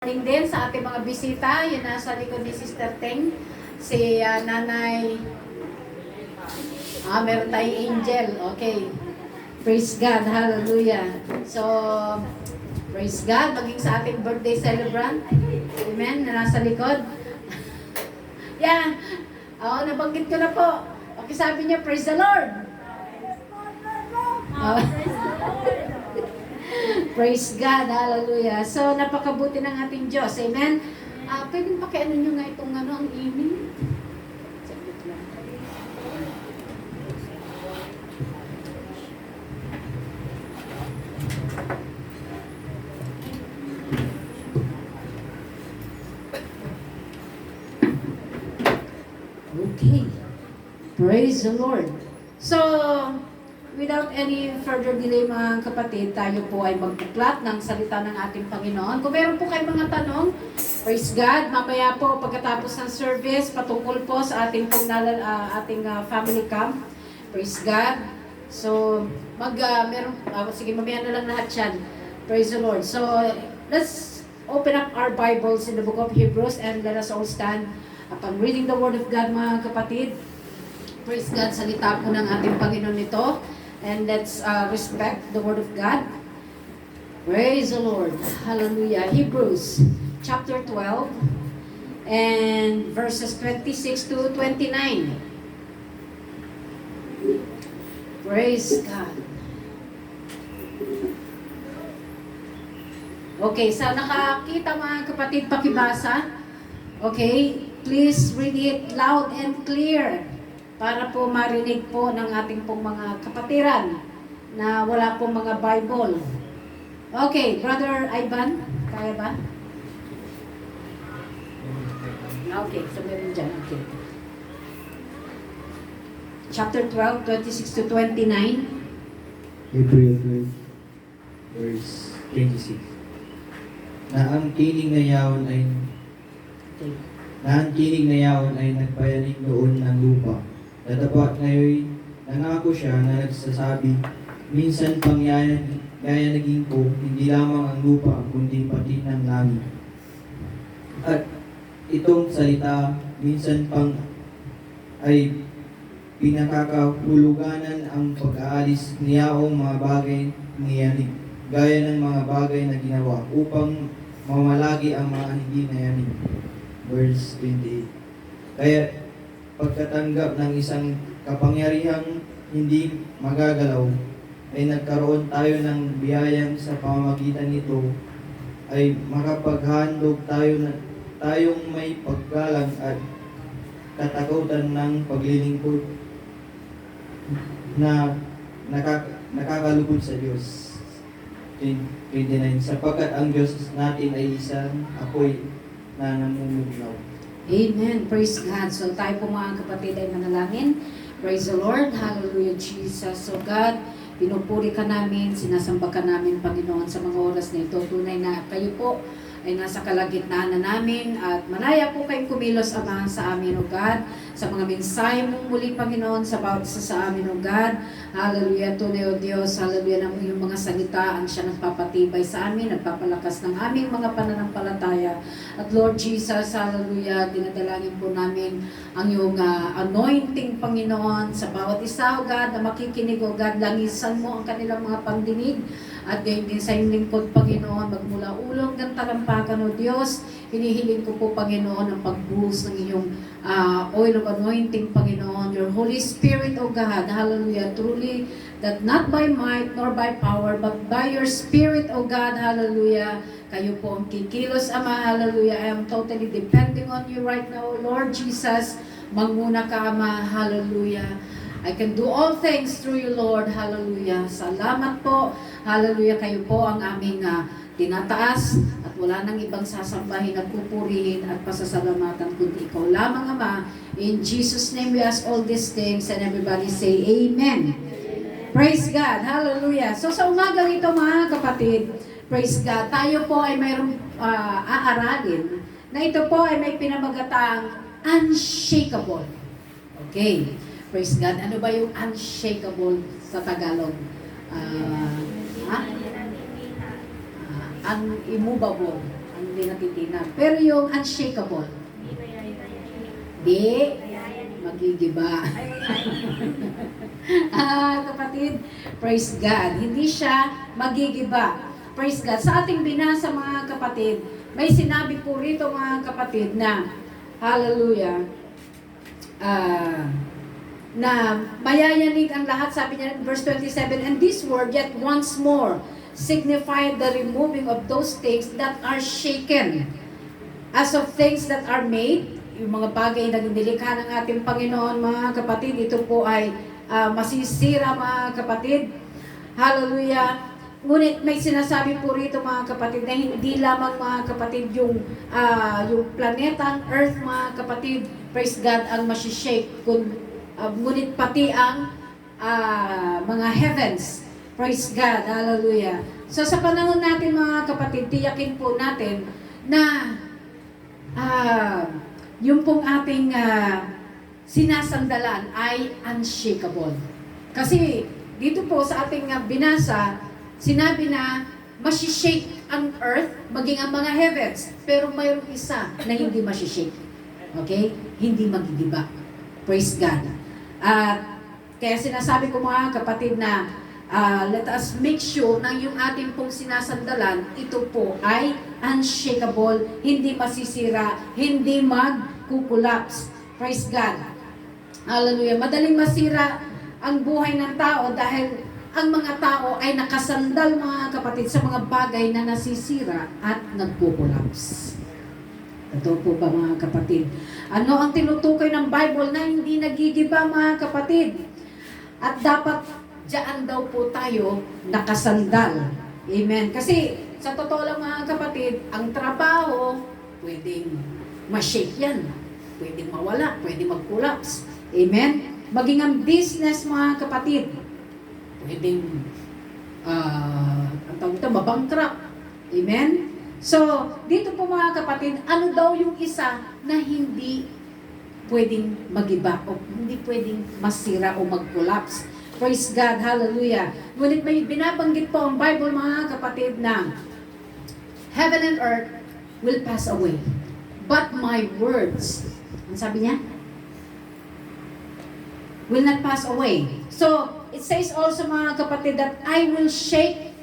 Morning din sa ating mga bisita. Yun nasa likod ni Sister Teng. Si Nanay. Meron tayong angel. Okay. Praise God. Hallelujah. So, praise God. Maging sa ating birthday celebrant. Amen. Na nasa likod. Yeah. Nabanggit ko na po. Okay, sabi niya, praise the Lord. Praise God, hallelujah. So, napakabuti ng ating Diyos, amen? Pwedeng pakiano nyo nga itong ang email? Saglit lang. Okay. Praise the Lord. So, without any further delay mga kapatid, tayo po ay magpuklat ng salita ng ating Panginoon. Kung meron po kayong mga tanong, praise God, mamaya po pagkatapos ng service, patungkol po sa ating family camp. Praise God. So, sige, mamaya na lang lahat yan. Praise the Lord. So, let's open up our Bibles in the book of Hebrews and let us all stand upon reading the Word of God mga kapatid. Praise God, salita po ng ating Panginoon nito. And let's respect the Word of God. Praise the Lord. Hallelujah. Hebrews chapter 12 and verses 26 to 29. Praise God. Okay, sa nakakita mga kapatid, pakibasa. Okay, please read it loud and clear. Para po marinig po ng ating pong mga kapatiran na wala pong mga Bible. Okay, Brother Ivan, kaya ba? Okay, so meron dyan. Okay. Chapter 12, 26 to 29. April 12, verse 26. Na ang kiling na yaon ay nagpayanig noon ng lupa. Tatapat ngayon, nangako siya na nagsasabi, minsan pang yayanagin ko, hindi lamang ang lupa, kundi pati ng langit. At itong salita, minsan pang ay pinakakahuluganan ang pag-aalis niyaong mga bagay niyanig, gaya ng mga bagay na ginawa, upang mamalagi ang mga hindi nayanig. Verse 28. Kaya pagkatanggap ng isang kapangyarihang hindi magagalaw, ay nagkaroon tayo ng biyayang sa pamamagitan nito ay makapaghandog tayong may paggalang at katakutan ng paglilingkod na nakakalugod sa Diyos. 29. Sapagkat ang Diyos natin ay isang apoy na namumugnaw. Amen. Praise God. So tayo po mga kapatid ay manalangin. Praise the Lord. Hallelujah, Jesus. So God, pinupuri ka namin, sinasamba ka namin, Panginoon, sa mga oras na ito. Tunay na kayo po ay nasa kalagitnaan na namin at malaya po kayong kumilos, Ama, sa amin, O God, sa mga mensahe mong muli, Panginoon, sa bawat isa sa amin, O God. Hallelujah, tunay, O Diyos. Hallelujah, ng iyong mga salita ang siya nagpapatibay sa amin, nagpapalakas ng aming mga pananampalataya. At Lord Jesus, hallelujah, dinadalangin po namin ang iyong anointing, Panginoon, sa bawat isa, O God, na makikinig, O God, langisan mo ang kanilang mga pandinig. At gayon din sa iyong lingkod, Panginoon, magmula ulong ng talampakan, O Diyos, hinihiling ko po, Panginoon, ang pagbuhos ng iyong oil of anointing, Panginoon, your Holy Spirit, O God, hallelujah, truly, that not by might nor by power, but by your Spirit, O God, hallelujah, kayo po ang kikilos, Ama, hallelujah, I am totally depending on you right now, Lord Jesus, manguna ka, Ama, hallelujah, I can do all things through you, Lord. Hallelujah. Salamat po. Hallelujah. Kayo po ang aming tinataas at wala nang ibang sasambahin at pupurihin at pasasalamatan kundi ikaw lamang, Ama. In Jesus' name we ask all these things and everybody say Amen. Praise God. Hallelujah. So sa umagang ito mga kapatid, praise God, tayo po ay mayroong aaralin na ito po ay may pinamagatang unshakable. Okay. Praise God. Ano ba yung unshakable sa Tagalog? Unimmovable. hindi natitinag. Pero yung unshakable, di magigiba. Kapatid, praise God. Hindi siya magigiba. Praise God. Sa ating binasa mga kapatid, may sinabi po rito mga kapatid na, hallelujah, na mayayanig ang lahat, sabi niya in verse 27, and this word yet once more signified the removing of those things that are shaken, as of things that are made, yung mga bagay na nilikha ng ating Panginoon mga kapatid, ito po ay masisira mga kapatid. Hallelujah. Ngunit may sinasabi po rito mga kapatid na hindi lamang mga kapatid yung planetang Earth mga kapatid, praise God, ang masishake, ngunit pati ang mga heavens, praise God, hallelujah. So sa panahon natin mga kapatid, tiyakin po natin na yung pong ating sinasandalan ay unshakable. Kasi dito po sa ating binasa, sinabi na masishake ang earth, maging ang mga heavens, pero mayroong isa na hindi masishake. Okay? Hindi magigiba. Praise God. At kaya sinasabi ko mga kapatid na let us make sure na yung ating pong sinasandalan, ito po ay unshakable, hindi masisira, hindi magkukulaps. Praise God. Hallelujah. Madaling masira ang buhay ng tao dahil ang mga tao ay nakasandal mga kapatid sa mga bagay na nasisira at nagkukulaps. Ito po ba mga kapatid? Ano ang tinutukoy ng Bible na hindi nagigiba mga kapatid? At dapat diyan daw po tayo nakasandal. Amen. Kasi sa totoo lang mga kapatid, ang trabaho pwedeng ma-shake yan. Pwedeng mawala, pwedeng mag-collapse. Amen. Maging ang business mga kapatid, pwedeng ang tawag ito, mabankrupt. Amen? So, dito po mga kapatid, ano daw yung isa na hindi pwedeng magiba o hindi pwedeng masira o mag-collapse? Praise God, hallelujah. Ngunit may binabanggit po ang Bible mga kapatid na heaven and earth will pass away, but my words, ang sabi niya? Will not pass away. So, it says also mga kapatid that I will shake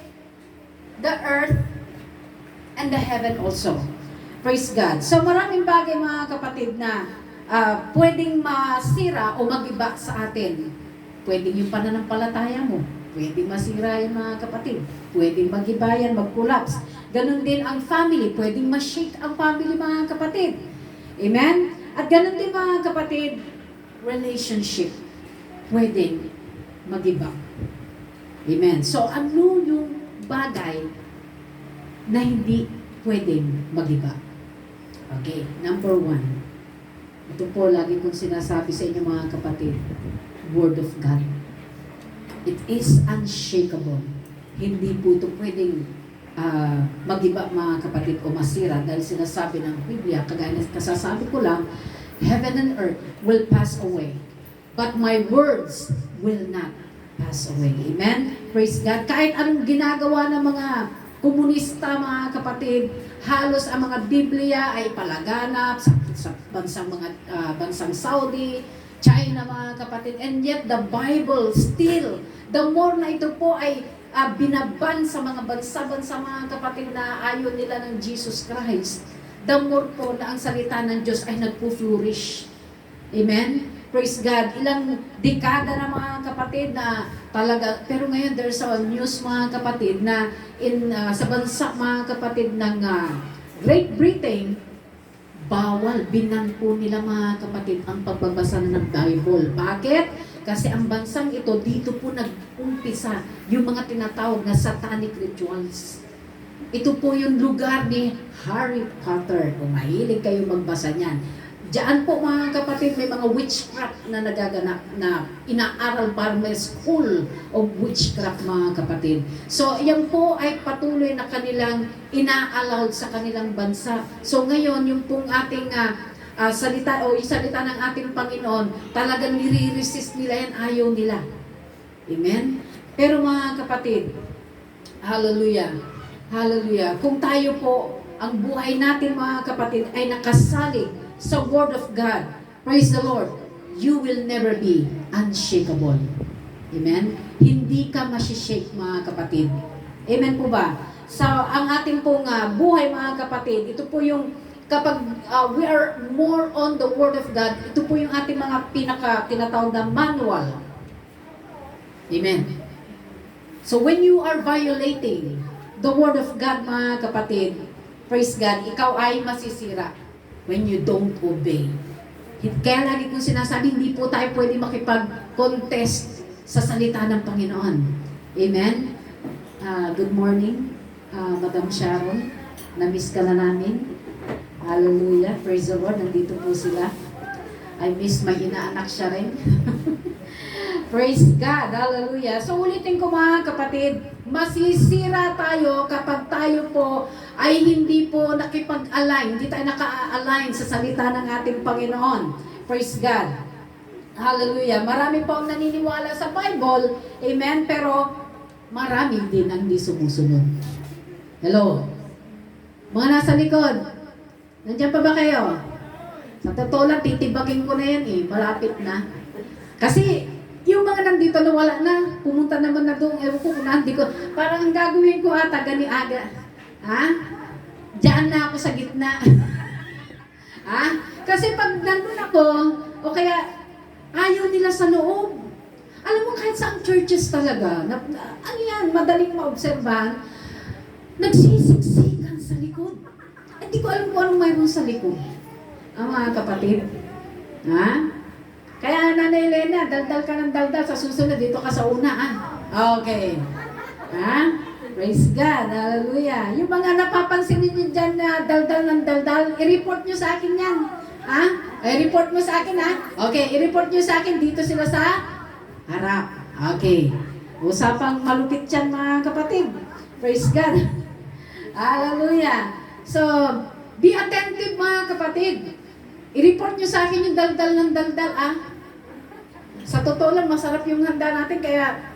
the earth and the heaven also. Praise God. So maraming bagay mga kapatid na pwedeng masira o magiba sa atin. Pwedeng yung pananampalataya mo. Pwedeng masira yan mga kapatid. Pwedeng magiba yan, mag-collapse. Ganon din ang family. Pwedeng ma-shake ang family mga kapatid. Amen? At ganon din mga kapatid, relationship. Pwedeng magiba. Amen. So, ano yung bagay na hindi pwedeng magiba? Okay, number 1. Ito po lagi kong sinasabi sa inyo mga kapatid. Word of God. It is unshakable. Hindi po ito pwedeng magiba mga kapatid o masira dahil sinasabi ng Biblia, kagaya na kasasabi ko lang, heaven and earth will pass away, but my words will not pass away. Amen? Praise God. Kahit anong ginagawa ng mga komunista, mga kapatid, halos ang mga Biblia ay palaganap sa bansang Saudi, China, mga kapatid. And yet, the Bible still, the more na ito po ay binaban sa mga bansa-bansa, mga kapatid, na ayaw nila ng Jesus Christ, the more po na ang salita ng Diyos ay nagpo-flourish. Amen? Praise God. Ilang dekada na mga kapatid na talaga, pero ngayon there's a news mga kapatid na sa bansa mga kapatid ng Great Britain, bawal, binan po nila mga kapatid ang pagbabasa ng Bible. Bakit? Kasi ang bansang ito, dito po nag-umpisa yung mga tinatawag na satanic rituals. Ito po yung lugar ni Harry Potter. Kung mahilig kayo magbasa niyan. Diyan po mga kapatid, may mga witchcraft na nagaganap na inaaral para may school of witchcraft mga kapatid. So, yan po ay patuloy na kanilang ina-allowed sa kanilang bansa. So, ngayon, yung pong ating salita o yung salita ng ating Panginoon, talagang nire-resist nila yan, ayaw nila. Amen? Pero mga kapatid, hallelujah, hallelujah, kung tayo po ang buhay natin mga kapatid ay nakasalig sa Word of God, praise the Lord, you will never be unshakable. Amen? Hindi ka masishake mga kapatid. Amen po ba? Sa ang ating pong buhay mga kapatid, ito po yung kapag we are more on the Word of God, ito po yung ating mga tinatawag na manual. Amen. So when you are violating the Word of God mga kapatid, praise God, ikaw ay masisira when you don't obey. Kaya lagi kong sinasabi, hindi po tayo pwede makipag-contest sa salita ng Panginoon. Amen? Good morning, Madam Sharon. Na-miss ka na namin. Hallelujah. Praise the Lord. Nandito po sila. I miss my inaanak siya rin. Praise God. Hallelujah. So ulitin ko mga kapatid, masisira tayo kapag tayo po ay hindi po nakipag-align, hindi tayo naka-align sa salita ng ating Panginoon. Praise God. Hallelujah. Marami po ang naniniwala sa Bible. Amen. Pero marami din ang hindi sumusunod. Hello. Mga nasa likod. Nandiyan pa ba kayo? Sa totoo lang, titibagin ko na yan eh. Malapit na. Kasi yung mga nandito na wala na, pumunta naman na doon, ewan ko kung nandi ko. Parang ang gagawin ko ata, gani-aga. Ha? Diyan na ako sa gitna. Ha? Kasi pag nandun ako, o kaya ayaw nila sa loob. Alam mo, kahit sa churches talaga, ano yan, madaling maobserbahan, nagsisiksikan sa likod. Hindi ko alam kung anong mayroon sa likod. Mga kapatid. Ha? Kaya Nanay Elena, daldal ka ng daldal, sa susunod dito ka sa una. Okay. Ha? Praise God. Hallelujah. Yung mga napapansin niyo dyan na daldal ng daldal, i-report nyo sa akin yan. Ha? I-report mo sa akin, ha? Okay, i-report nyo sa akin. Dito sila sa harap. Okay. Usapang malupit yan, mga kapatid. Praise God. Hallelujah. So, be attentive, mga kapatid. I-report nyo sa akin yung daldal ng daldal, Sa totoo lang, masarap yung handa natin, kaya,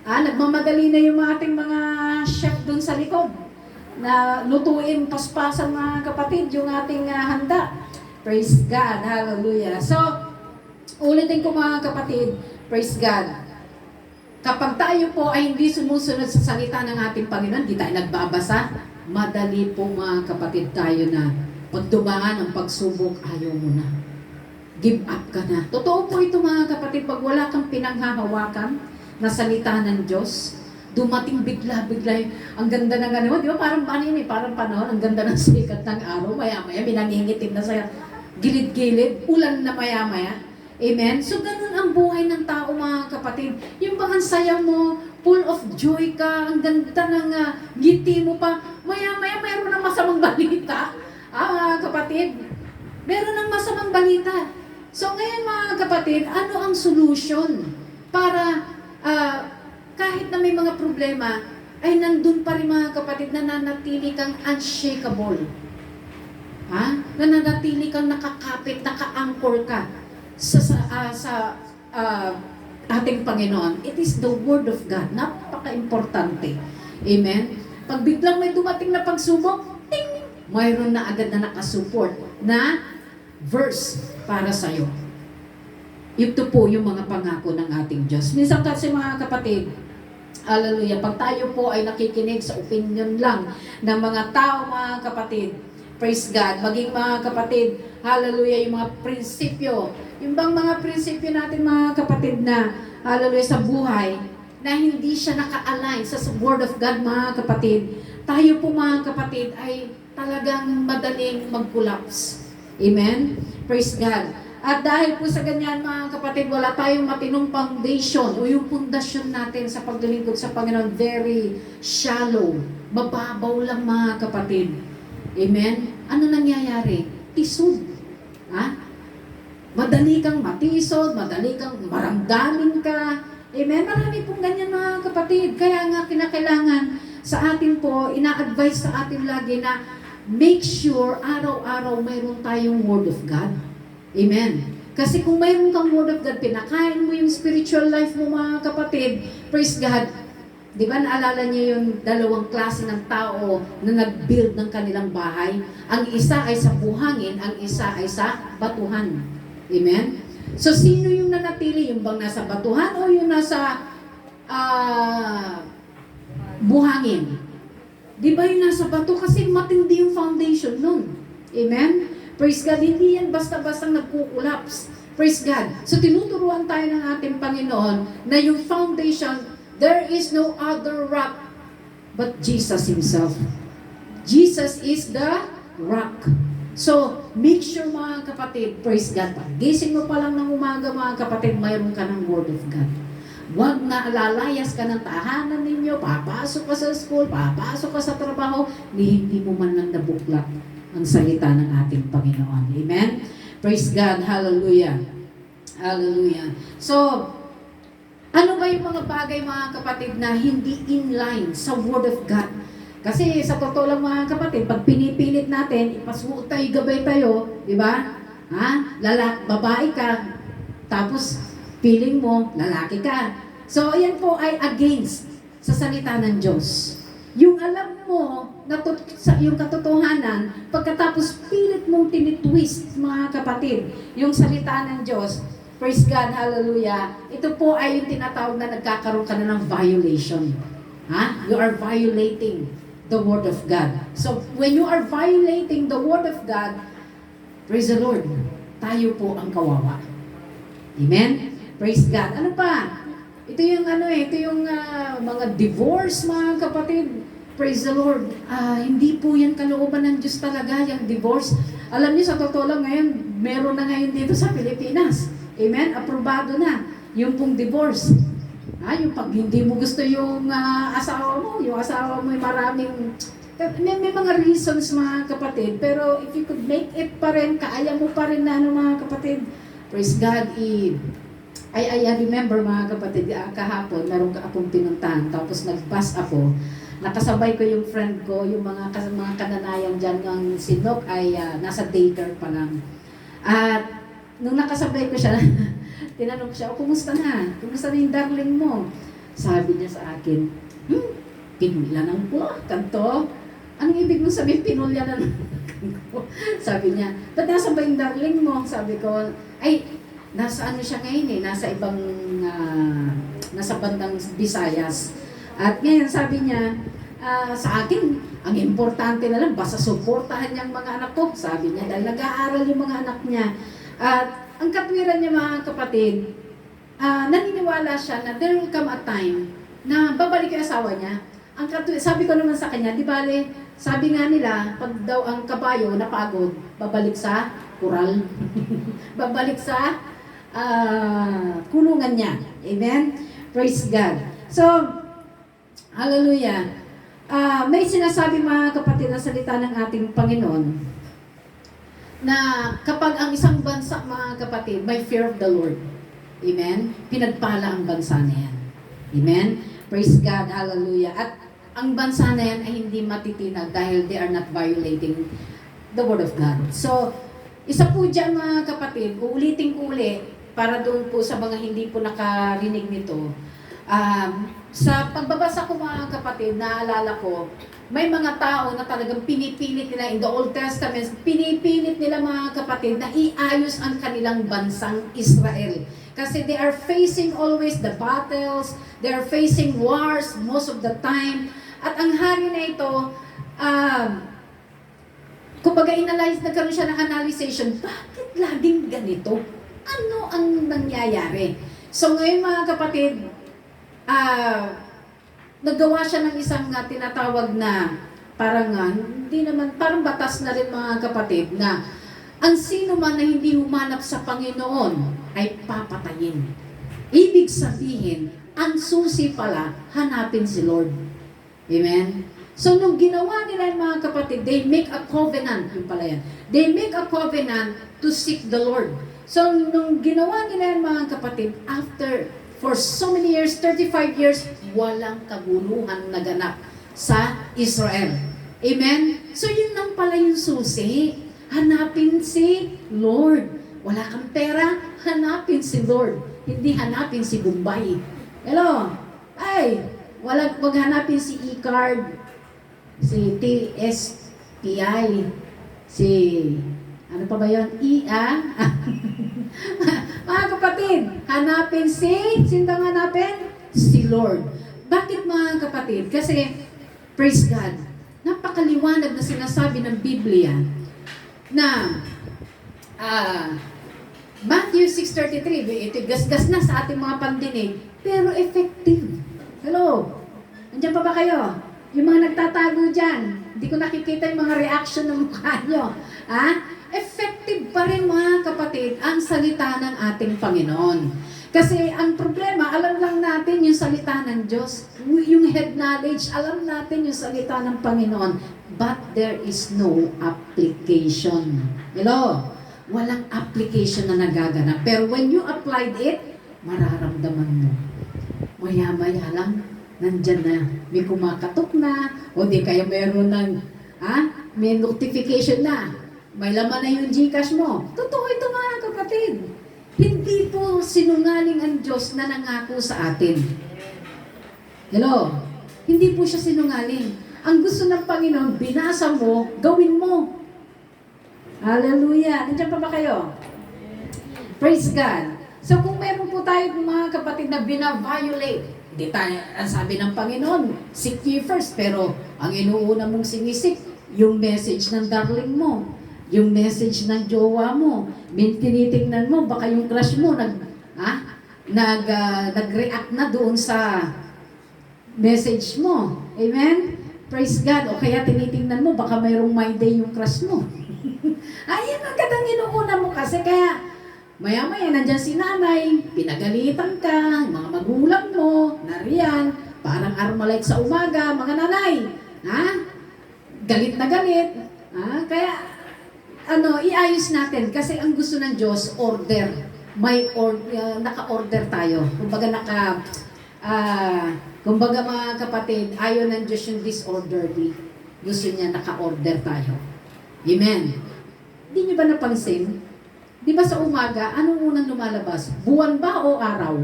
nagmamadali na yung ating mga chef dun sa likod na lutuin, paspasan, mga kapatid, yung ating handa. Praise God. Hallelujah. So, ulitin ko mga kapatid, praise God. Kapag tayo po ay hindi sumusunod sa salita ng ating Panginoon, hindi tayo nagbabasa, madali po mga kapatid tayo na pag dumaan ang pagsubok, ayaw mo na. Give up ka na. Totoo po ito mga kapatid, pag wala kang pinanghahawakan na salita ng Diyos, dumating bigla-bigla ang ganda ng ano, di ba parang parang panahon, ang ganda ng sikat ng araw, maya-maya, binangingitim na sa gilid-gilid, ulan na maya-maya. Amen? So, ganun ang buhay ng tao, mga kapatid. Yung bang ang saya mo, full of joy ka, ang ganda ng ngiti mo pa, maya-maya, mayroon ng masamang balita. Mga kapatid, meron ng masamang balita. So, ngayon, mga kapatid, ano ang solution para kahit na may mga problema, ay nandun pa rin, mga kapatid, na nanatili kang unshakable. Nananatili kang nakakapit, naka-anchor ka sa ating Panginoon. It is the Word of God. Napaka-importante. Amen? Pag biglang may dumating na pagsubok, ting! Mayroon na agad na nakasupport na verse para sa'yo. Ito po yung mga pangako ng ating Diyos. Minsan kasi mga kapatid, hallelujah, pag tayo po ay nakikinig sa opinion lang ng mga tao, mga kapatid, praise God, maging mga kapatid, hallelujah, yung mga prinsipyo, yung bang mga prinsipyo natin, mga kapatid, na hallelujah, sa buhay, na hindi siya naka-align sa Word of God, mga kapatid, tayo po, mga kapatid, ay talagang madaling mag-collapse. Amen? Praise God. At dahil po sa ganyan, mga kapatid, wala tayong matinong foundation o yung pundasyon natin sa paglilingkod sa Panginoon, very shallow, mababaw lang, mga kapatid. Amen? Ano nangyayari? Tisod. Madali kang matisod, madali kang maramdamin ka. Amen? Marami pong ganyan, mga kapatid. Kaya nga kinakailangan sa atin po, ina-advise sa atin lagi na make sure araw-araw mayroon tayong Word of God. Amen. Kasi kung mayroon kang Word of God, pinakain mo yung spiritual life mo, mga kapatid, praise God, Di ba naalala niyo yung dalawang klase ng tao na nag-build ng kanilang bahay? Ang isa ay sa buhangin, ang isa ay sa batuhan. Amen? So, sino yung nanatili? Yung bang nasa batuhan o yung nasa buhangin? Di ba yung nasa bato? Kasi matindi yung foundation nun. Amen? Praise God, hindi yan basta-basta nagkukulaps. Praise God. So, tinuturuan tayo ng ating Panginoon na yung foundation, there is no other rock but Jesus Himself. Jesus is the rock. So, make sure mga kapatid, praise God, pag gising mo pa lang ng umaga mga kapatid, mayroon ka ng Word of God. Huwag na alalayas ka ng tahanan ninyo, papasok ka sa school, papasok ka sa trabaho, hindi mo man lang nabuklat ang salita ng ating Panginoon. Amen? Praise God. Hallelujah. Hallelujah. So, ano ba yung mga bagay mga kapatid na hindi inline sa Word of God? Kasi sa totoo lang mga kapatid, pag pinipilit natin, ipasuot tayo, gabay tayo, di ba? Babae ka, tapos feeling mo, lalaki ka. So, ayan po ay against sa salita ng Diyos. Yung alam mo, yung katotohanan, pagkatapos pilit mong tinitwist mga kapatid, yung salita ng Diyos, praise God, hallelujah. Ito po ay yung tinatawag na nagkakaroon ka na ng violation. You are violating the Word of God. So, when you are violating the Word of God, praise the Lord, tayo po ang kawawa. Amen? Praise God. Ano pa? Ito yung mga divorce, mga kapatid. Praise the Lord. Hindi po yan kalooban ng Diyos talaga, yung divorce. Alam niyo, sa totoo lang ngayon, meron na ngayon dito sa Pilipinas. Amen? Aprobado na yung pong divorce. Yung pag hindi mo gusto yung asawa mo, yung asawa mo ay maraming, may mga reasons mga kapatid, pero if you could make it pa rin, kaya mo pa rin na mga kapatid, praise God, I remember mga kapatid, kahapon, meron akong pinuntahan, tapos nag-pass ako, nakasabay ko yung friend ko, yung mga kananayan dyan, ng sinok ay nasa daycare pa lang. At nung nakasabay ko siya, tinanong ko siya, kumusta na? Kumusta na yung darling mo? Sabi niya sa akin, pinulya ng kanto. Anong ibig mong sabihin, pinulya na ng kanto? Sabi niya, ba't nasa ba yung darling mo? Sabi ko, ay, nasa ano siya ngayon nasa ibang, nasa bandang Visayas. At ngayon sabi niya, sa akin, ang importante na lang, basta suportahan niyang mga anak ko. Sabi niya, dahil nag-aaral yung mga anak niya. At ang katwiran niya mga kapatid, naniniwala siya na there will come a time na babalik yung asawa niya. Sabi ko naman sa kanya, di bale, sabi nga nila, pag daw ang kabayo napagod, babalik sa kural. Babalik sa kulungan niya. Amen? Praise God. So, hallelujah. May sinasabi mga kapatid na salita ng ating Panginoon, na kapag ang isang bansa, mga kapatid, may fear of the Lord. Amen? Pinagpala ang bansa na yan. Amen? Praise God. Hallelujah. At ang bansa na yan ay hindi matitinag dahil they are not violating the Word of God. So, isa po dyan mga kapatid, uulitin ko uli para doon po sa mga hindi po nakarinig nito. Sa pagbabasa ko mga kapatid, naalala ko, may mga tao na talagang pinipilit nila in the Old Testament, pinipilit nila mga kapatid na iayos ang kanilang bansang Israel. Kasi they are facing always the battles, they are facing wars most of the time. At ang hari na ito, kumbaga nagkaroon siya ng analyzation, bakit laging ganito? Ano ang nangyayari? So ngayon mga kapatid, naggawa siya ng isang tinatawag na parang batas na rin mga kapatid na ang sino man na hindi humanap sa Panginoon ay papatayin. Ibig sabihin, ang susi pala, hanapin si Lord. Amen? So nung ginawa nila yung mga kapatid, they make a covenant, yung pala yan. They make a covenant to seek the Lord. So nung ginawa nila yung mga kapatid, for so many years, 35 years, walang kaguluhan naganap sa Israel. Amen? So yun lang pala yung susi. Hanapin si Lord. Wala kang pera, hanapin si Lord. Hindi hanapin si Bombay. Hello? Ay, Wag hanapin si e-card, si TSPI, si, ano pa ba yun? Mga kapatid, hanapin sino hanapin? Si Lord. Bakit mga kapatid? Kasi, praise God, napakaliwanag na sinasabi ng Biblia na Matthew 6:33, ito gasgas na sa ating mga pandinig, pero effective. Hello? Andiyan pa ba kayo? Yung mga nagtatago dyan, hindi ko nakikita yung mga reaction ng mukha nyo. Effective pa rin mga kapatid ang salita ng ating Panginoon. Kasi ang problema, alam lang natin yung salita ng Diyos, yung head knowledge, alam natin yung salita ng Panginoon, but there is no application. Hello? Walang application na nagaganap. Pero when you applied it, mararamdaman mo. Maya-maya lang, nandyan na, may kumakatok na, o di kaya meron ng, may notification na, may laman na yung Gcash mo. Totoo ito mga kapatid. Hindi po sinungaling ang Diyos na nangako sa atin. Hello? Hindi po siya sinungaling. Ang gusto ng Panginoon, binasa mo, gawin mo. Hallelujah! Nandiyan pa ba kayo? Praise God! So kung meron po tayo mga kapatid na bina-violate, hindi tayo, ang sabi ng Panginoon, seek ye first, pero ang inuuna mong sinisik, yung message ng darling mo, yung message ng jowa mo, tinitingnan mo, baka yung crush mo nag-react na doon sa message mo. Amen? Praise God. O kaya tinitingnan mo, baka mayroong my day yung crush mo. Ayun agad ang inuuna mo kasi kaya maya-maya nandyan si nanay, pinagalitan ka, mga magulang mo, nariyan, parang Armalite sa umaga, mga nanay. Galit na galit. Kaya iayos natin kasi ang gusto ng Diyos, order. Naka-order tayo. Kumbaga mga kapatid, ayaw ng Diyos yung disorderly. Gusto niya naka-order tayo. Amen. Hindi niyo ba napansin? Di ba sa umaga, anong unang lumalabas? Buwan ba o araw?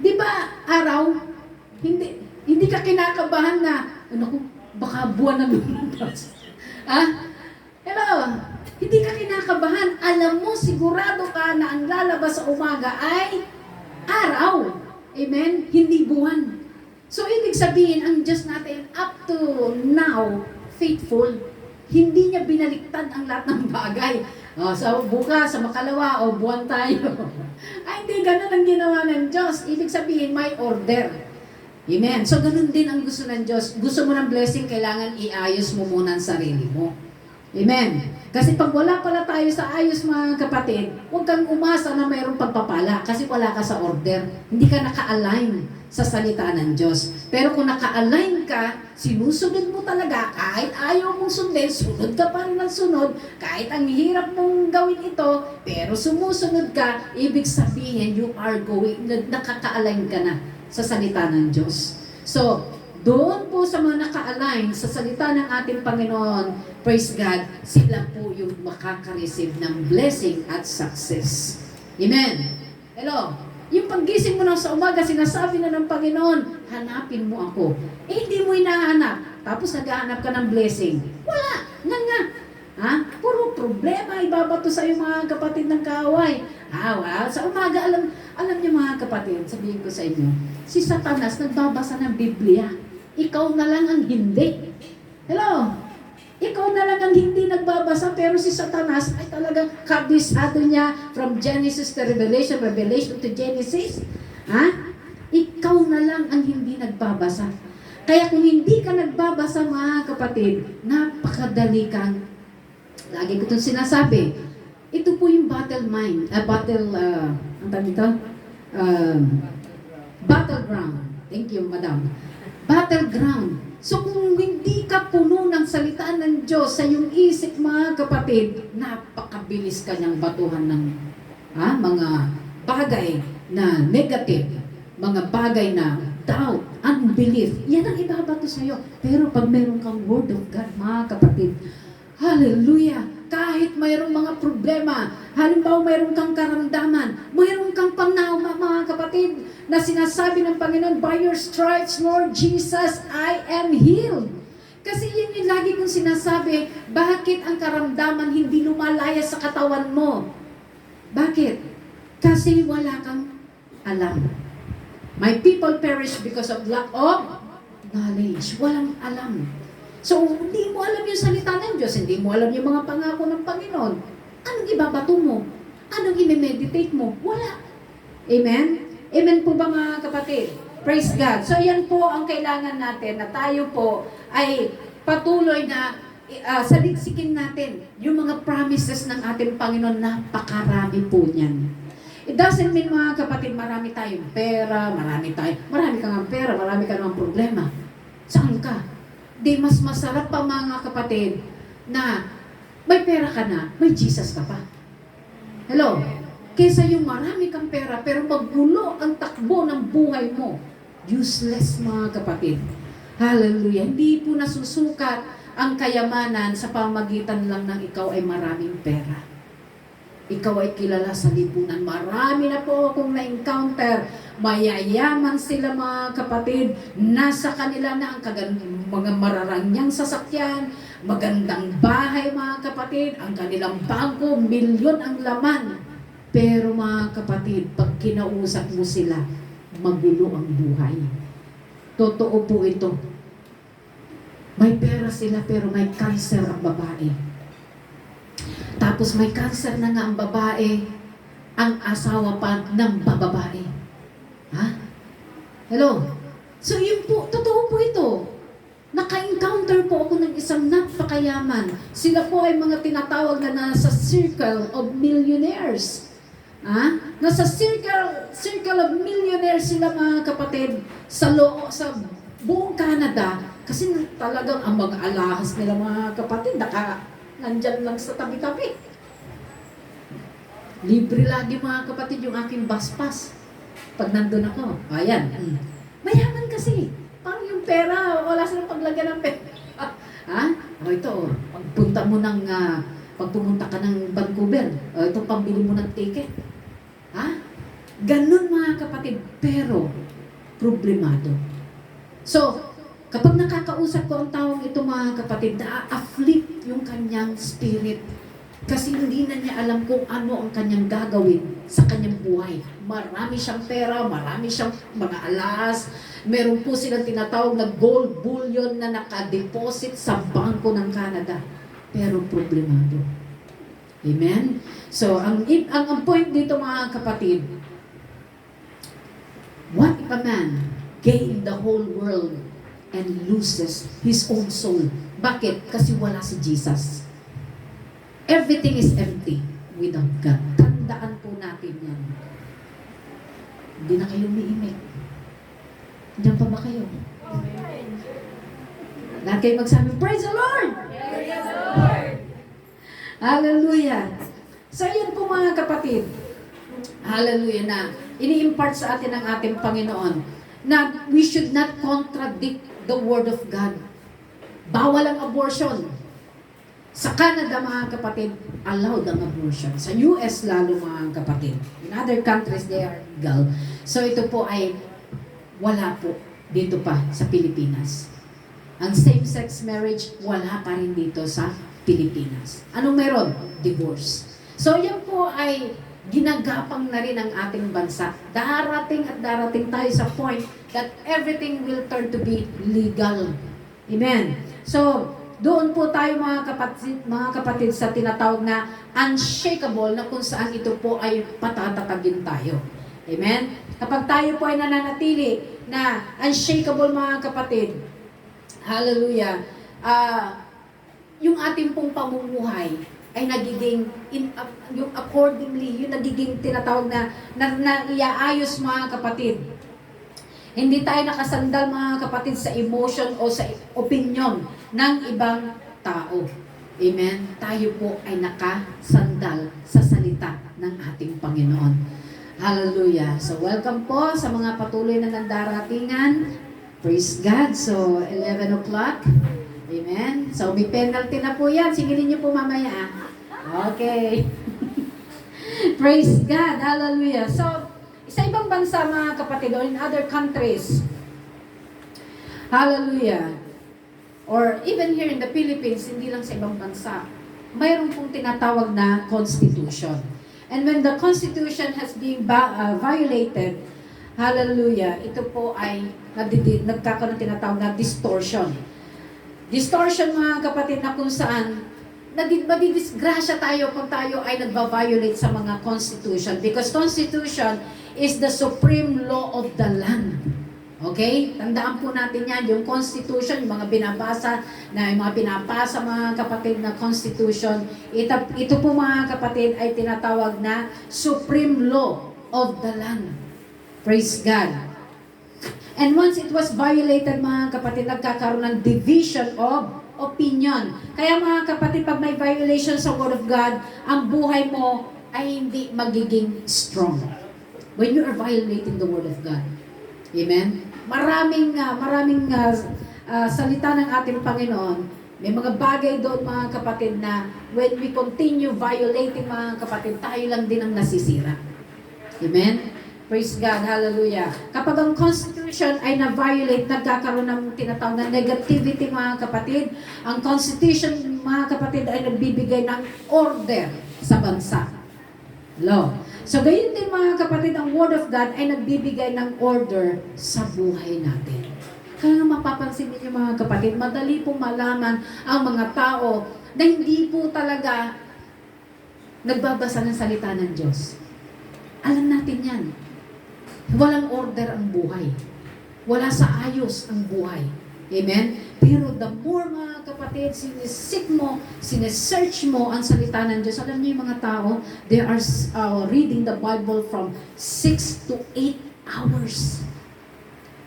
Di ba araw? Hindi ka kinakabahan na, baka buwan na lumabas. Hello? Hindi ka kinakabahan. Alam mo, sigurado ka na ang lalabas sa umaga ay araw. Amen? Hindi buwan. So, ibig sabihin, ang Diyos natin up to now, faithful. Hindi niya binaliktad ang lahat ng bagay. Sa bukas, sa makalawa, buwan tayo. Hindi ganun ang ginawa ng Diyos. Ibig sabihin, may order. Amen? So, ganun din ang gusto ng Diyos. Gusto mo ng blessing, kailangan iayos mo muna ang sarili mo. Amen. Kasi pag wala pala tayo sa ayos mga kapatid, huwag kang umasa na mayroong pagpapala kasi wala ka sa order. Hindi ka naka-align sa salita ng Diyos. Pero kung naka-align ka, sinusunod mo talaga, kahit ayaw mong sundin, sunod ka pa rin ng sunod, kahit ang hirap mong gawin ito, pero sumusunod ka, ibig sabihin, you are going, nakaka-align ka na sa salita ng Diyos. So, doon po sa mga naka-align sa salita ng ating Panginoon, praise God, sila po yung makaka-receive ng blessing at success. Amen. Hello? Yung paggising mo na sa umaga, sinasabi na ng Panginoon, hanapin mo ako. Hindi mo hinahanap. Tapos naghahanap ka ng blessing. Wala. Nga. Puro problema ibabato sa iyo mga kapatid ng kaaway. Sa umaga, alam niyo mga kapatid, sabihin ko sa inyo, si Satanas nagbabasa ng Biblia. Ikaw na lang ang hindi. Hello? Ikaw na lang ang hindi nagbabasa, pero si Satanas ay talagang kabisado niya from Genesis to Revelation, Revelation to Genesis. Ikaw na lang ang hindi nagbabasa. Kaya kung hindi ka nagbabasa mga kapatid, napakadali kang, lagi ko itong sinasabi, ito po yung battleground. Thank you, madam. Battleground. So kung hindi ka puno ng salita ng Diyos sa iyong isip mga kapatid, napakabilis ka niyang batuhan ng mga bagay na negative, mga bagay na doubt, unbelief. Yan ang ibabato sa iyo. Pero pag meron kang word of God, mga kapatid, hallelujah, kahit mayroong mga problema, halimbawa mayroong kang karamdaman, mayroong kang panahon, mga kapatid, na sinasabi ng Panginoon, by your stripes, Lord Jesus, I am healed. Kasi yun yung lagi kong sinasabi, bakit ang karamdaman hindi lumalaya sa katawan mo? Bakit? Kasi wala kang alam. My people perish because of lack of knowledge. Walang alam. So, hindi mo alam yung salita ng Diyos, hindi mo alam yung mga pangako ng Panginoon. Anong ibabato mo? Anong i-meditate mo? Wala. Amen? Amen po ba mga kapatid? Praise God. So, yan po ang kailangan natin na tayo po ay patuloy na saliksikin natin yung mga promises ng ating Panginoon. Napakarami po niyan. It doesn't mean mga kapatid, marami tayong pera, marami ka ng pera, marami ka ng problema. Saan ka? Di mas masarap pa mga kapatid na may pera ka na, may Jesus ka pa. Hello? Kesa yung marami kang pera pero magulo ang takbo ng buhay mo. Useless mga kapatid. Hallelujah. Hindi po nasusukat ang kayamanan sa pamagitan lang ng ikaw ay maraming pera. Ikaw ay kilala sa lipunan. Marami na po akong na-encounter. Mayayaman sila mga kapatid. Nasa kanila na ang mga mararanyang sasakyan, magandang bahay mga kapatid, ang kanilang bangko, milyon ang laman. Pero mga kapatid, pag kinausap mo sila, magulo ang buhay. Totoo po ito. May pera sila pero may cancer ang babae. Tapos may cancer na nga ang babae, ang asawa pa ng bababae. Ha? Hello? So yun po, totoo po ito. Naka-encounter po ako ng isang napakayaman. Sila po ay mga tinatawag na nasa circle of millionaires. Ha? Nasa circle of millionaires sila mga kapatid sa buong Canada. Kasi talagang ang mga alahas nila mga kapatid, nandyan lang sa tabi-tabi. Libre lagi mga kapatid yung aking bus pass. Pag nandun ako, ayan. Mayaman kasi. Parang yung pera, wala silang paglagyan ng pera. Ha? O ito, pag pumunta ka ng Vancouver, ito pambili mo ng ticket. Ha? Ganun mga kapatid, pero problemado. So, kapag nakakausap ko ang taong ito mga kapatid, na-afflict yung kanyang spirit. Kasi hindi na niya alam kung ano ang kanyang gagawin sa kanyang buhay. Marami siyang pera, marami siyang mga alas. Meron po silang tinatawag na gold bullion na nakadeposit sa bangko ng Canada. Pero problemado. Amen? So, ang point dito mga kapatid, what if a man gain the whole world and loses his own soul? Bakit? Kasi wala si Jesus. Everything is empty without God. Tandaan po natin yan. Hindi na kayo umiimik. Diyan pa ba kayo? Lahat kayo magsabi, praise the Lord! Praise the Lord! Hallelujah! So yan po mga kapatid. Hallelujah na ini-impart sa atin ng ating Panginoon na we should not contradict the Word of God. Bawal ang abortion. Sa Canada, mga kapatid, allowed ang abortion. Sa US, lalo mga kapatid. In other countries, they are legal. So ito po ay wala po dito pa sa Pilipinas. Ang same-sex marriage, wala pa rin dito sa Pilipinas. Anong meron? Divorce. So yan po ay ginagapang na rin ang ating bansa. Darating at darating tayo sa point that everything will turn to be legal. Amen. So, doon po tayo mga kapatid sa tinatawag na unshakable na kung saan ito po ay patatatagin tayo. Amen? Kapag tayo po ay nananatili na unshakable mga kapatid, hallelujah, yung ating pong pamumuhay ay nagiging yung accordingly, yung nagiging tinatawag na iaayos mga kapatid. Hindi tayo nakasandal mga kapatid sa emotion o sa opinion ng ibang tao. Amen? Tayo po ay nakasandal sa salita ng ating Panginoon. Hallelujah. So welcome po sa mga patuloy na nandaratingan. Praise God. So 11 o'clock. Amen. So may penalty na po yan. Singilin niyo po mamaya. Okay. Praise God. Hallelujah. So, sa ibang bansa mga kapatid, or in other countries, hallelujah, or even here in the Philippines, hindi lang sa ibang bansa, mayroon pong tinatawag na constitution. And when the constitution has been violated, hallelujah, ito po ay nagkakaroon ng tinatawag na distortion. Distortion mga kapatid na kung saan madidisgrasya tayo pag tayo ay nagba-violate sa mga constitution, because constitution is the supreme law of the land. Okay? Tandaan po natin yan, yung constitution, yung mga binabasa mga kapatid na constitution, ito po mga kapatid ay tinatawag na supreme law of the land. Praise God. And once it was violated mga kapatid, nagkakaroon ng division of opinion. Kaya mga kapatid, pag may violation sa Word of God, ang buhay mo ay hindi magiging strong. When you are violating the Word of God. Amen? Maraming salita ng ating Panginoon. May mga bagay doon mga kapatid na when we continue violating mga kapatid, tayo lang din ang nasisira. Amen? Praise God, hallelujah. Kapag ang Constitution ay na-violate, nagkakaroon ng tinatawag na negativity mga kapatid. Ang Constitution mga kapatid ay nagbibigay ng order sa bansa. Law. So gayon din mga kapatid, ang Word of God ay nagbibigay ng order sa buhay natin. Kaya mapapansin niyo mga kapatid, madali pong malaman ang mga tao na hindi po talaga nagbabasa ng salita ng Diyos. Alam natin yan. Walang order ang buhay. Wala sa ayos ang buhay. Amen? Pero the more mga kapatid, sinisik mo, sinesearch mo ang salita ng Diyos. Alam niyo yung mga tao, they are reading the Bible from 6 to 8 hours.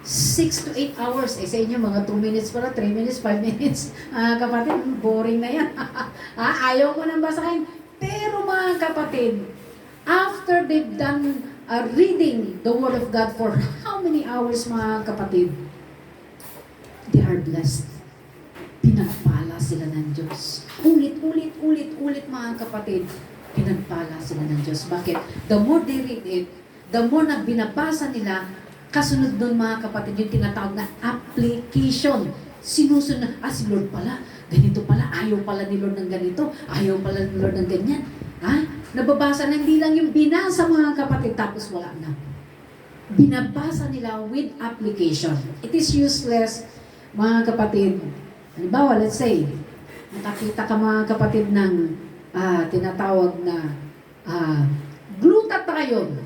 6 to 8 hours. Eh sa inyo, mga 2 minutes pala, 3 minutes, 5 minutes. Kapatid, boring na yan. Ayaw mo nang basahin. Pero mga kapatid, after they've done reading the Word of God for how many hours mga kapatid, they are blessed. Pinagpala sila ng Diyos. Ulit mga kapatid, pinagpala sila ng Diyos. Bakit? The more they read it, the more na binabasa nila, kasunod doon mga kapatid, yung tinatawag na application. Sinusunod, si Lord pala, ganito pala, ayaw pala ni Lord ng ganito, ayaw pala ni Lord ng ganyan. Nababasa na hindi lang yung binasa mga kapatid, tapos wala na. Binabasa nila with application. It is useless, mga kapatid. Halimbawa, let's say, nakakita ka mga kapatid ng tinatawag na glutathione.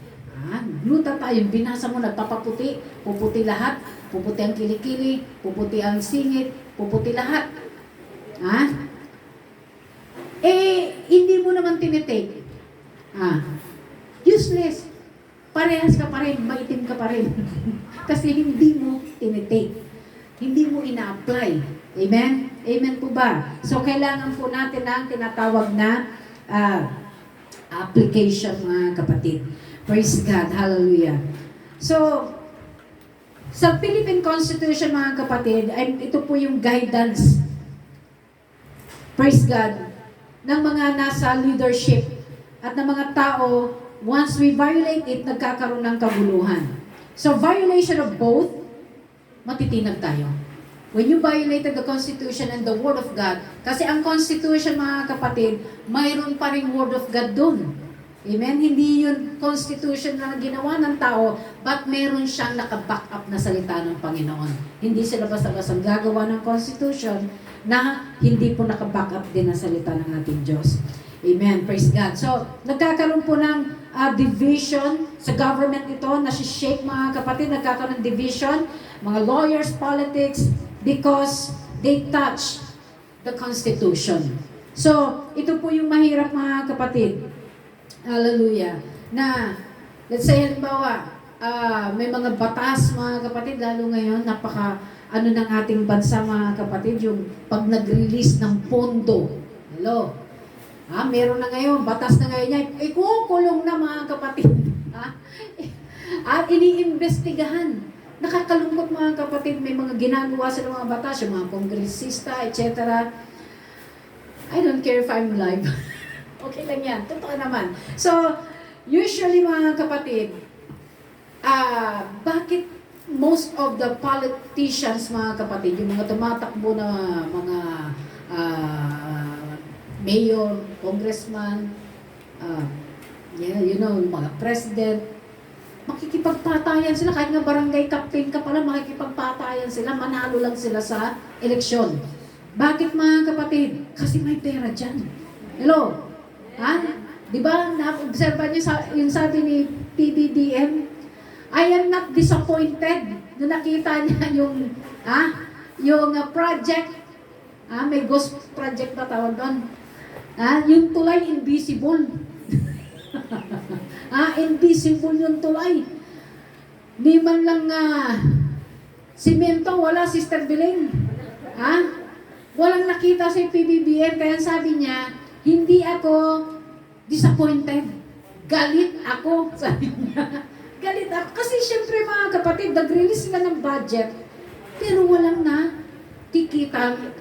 Glutathione, binasa mo, nagpapaputi, puputi lahat, puputi ang kilikili, puputi ang singit, puputi lahat. Hindi mo naman tinitake. Useless. Parehas ka pa rin, maitim ka pa rin. Kasi hindi mo tinitake. Hindi mo ina-apply. Amen? Amen po ba? So, kailangan po natin ang tinatawag na application, mga kapatid. Praise God. Hallelujah. So, sa Philippine Constitution, mga kapatid, ay ito po yung guidance. Praise God. Ng mga nasa leadership at ng mga tao, once we violate it, nagkakaroon ng kaguluhan. So, violation of both, matitinag tayo. When you violated the Constitution and the Word of God, kasi ang Constitution, mga kapatid, mayroon pa rin Word of God dun. Amen? Hindi yun Constitution na ginawa ng tao, but meron siyang naka-back up na salita ng Panginoon. Hindi sila basta-basta gagawa ng Constitution na hindi po naka-back up din ang salita ng ating Diyos. Amen. Praise God. So, nagkakaroon po ng division sa government ito, nasi-shake mga kapatid, nagkakaroon ng division, mga lawyers, politics, because they touch the Constitution. So, ito po yung mahirap mga kapatid. Hallelujah. Na, let's say, halimbawa, may mga batas mga kapatid, lalo ngayon, ng ating bansa mga kapatid, yung pag nag-release ng pondo. Hello? Meron na ngayon, batas na ngayon niya, ikukulong na mga kapatid. At iniimbestigahan. Nakakalungkot mga kapatid, may mga ginagawa sa mga batas, yung mga kongresista, etc. I don't care if I'm live. Okay lang yan. Totoo naman. So, usually mga kapatid, bakit most of the politicians, mga kapatid, yung mga tumatakbo na mga mayor, congressman, mga president, makikipagpatayan sila, kahit nga barangay captain ka pala, makikipagpatayan sila, manalo lang sila sa eleksyon. Bakit mga kapatid? Kasi may pera dyan. Hello? Ha? Di ba, na-observa niyo yung sabi ni PBBM? I am not disappointed na nakita niya yung project, may ghost project pa tawag doon. Yung tulay invisible. Invisible yung tulay. Di man lang simento, wala, Sister Belen. Walang nakita si PBBM, kaya sabi niya, hindi ako disappointed. Galit ako, sabi niya. Galit ako. Kasi syempre mga kapatid, nag-release sila ng budget, pero walang nakikitang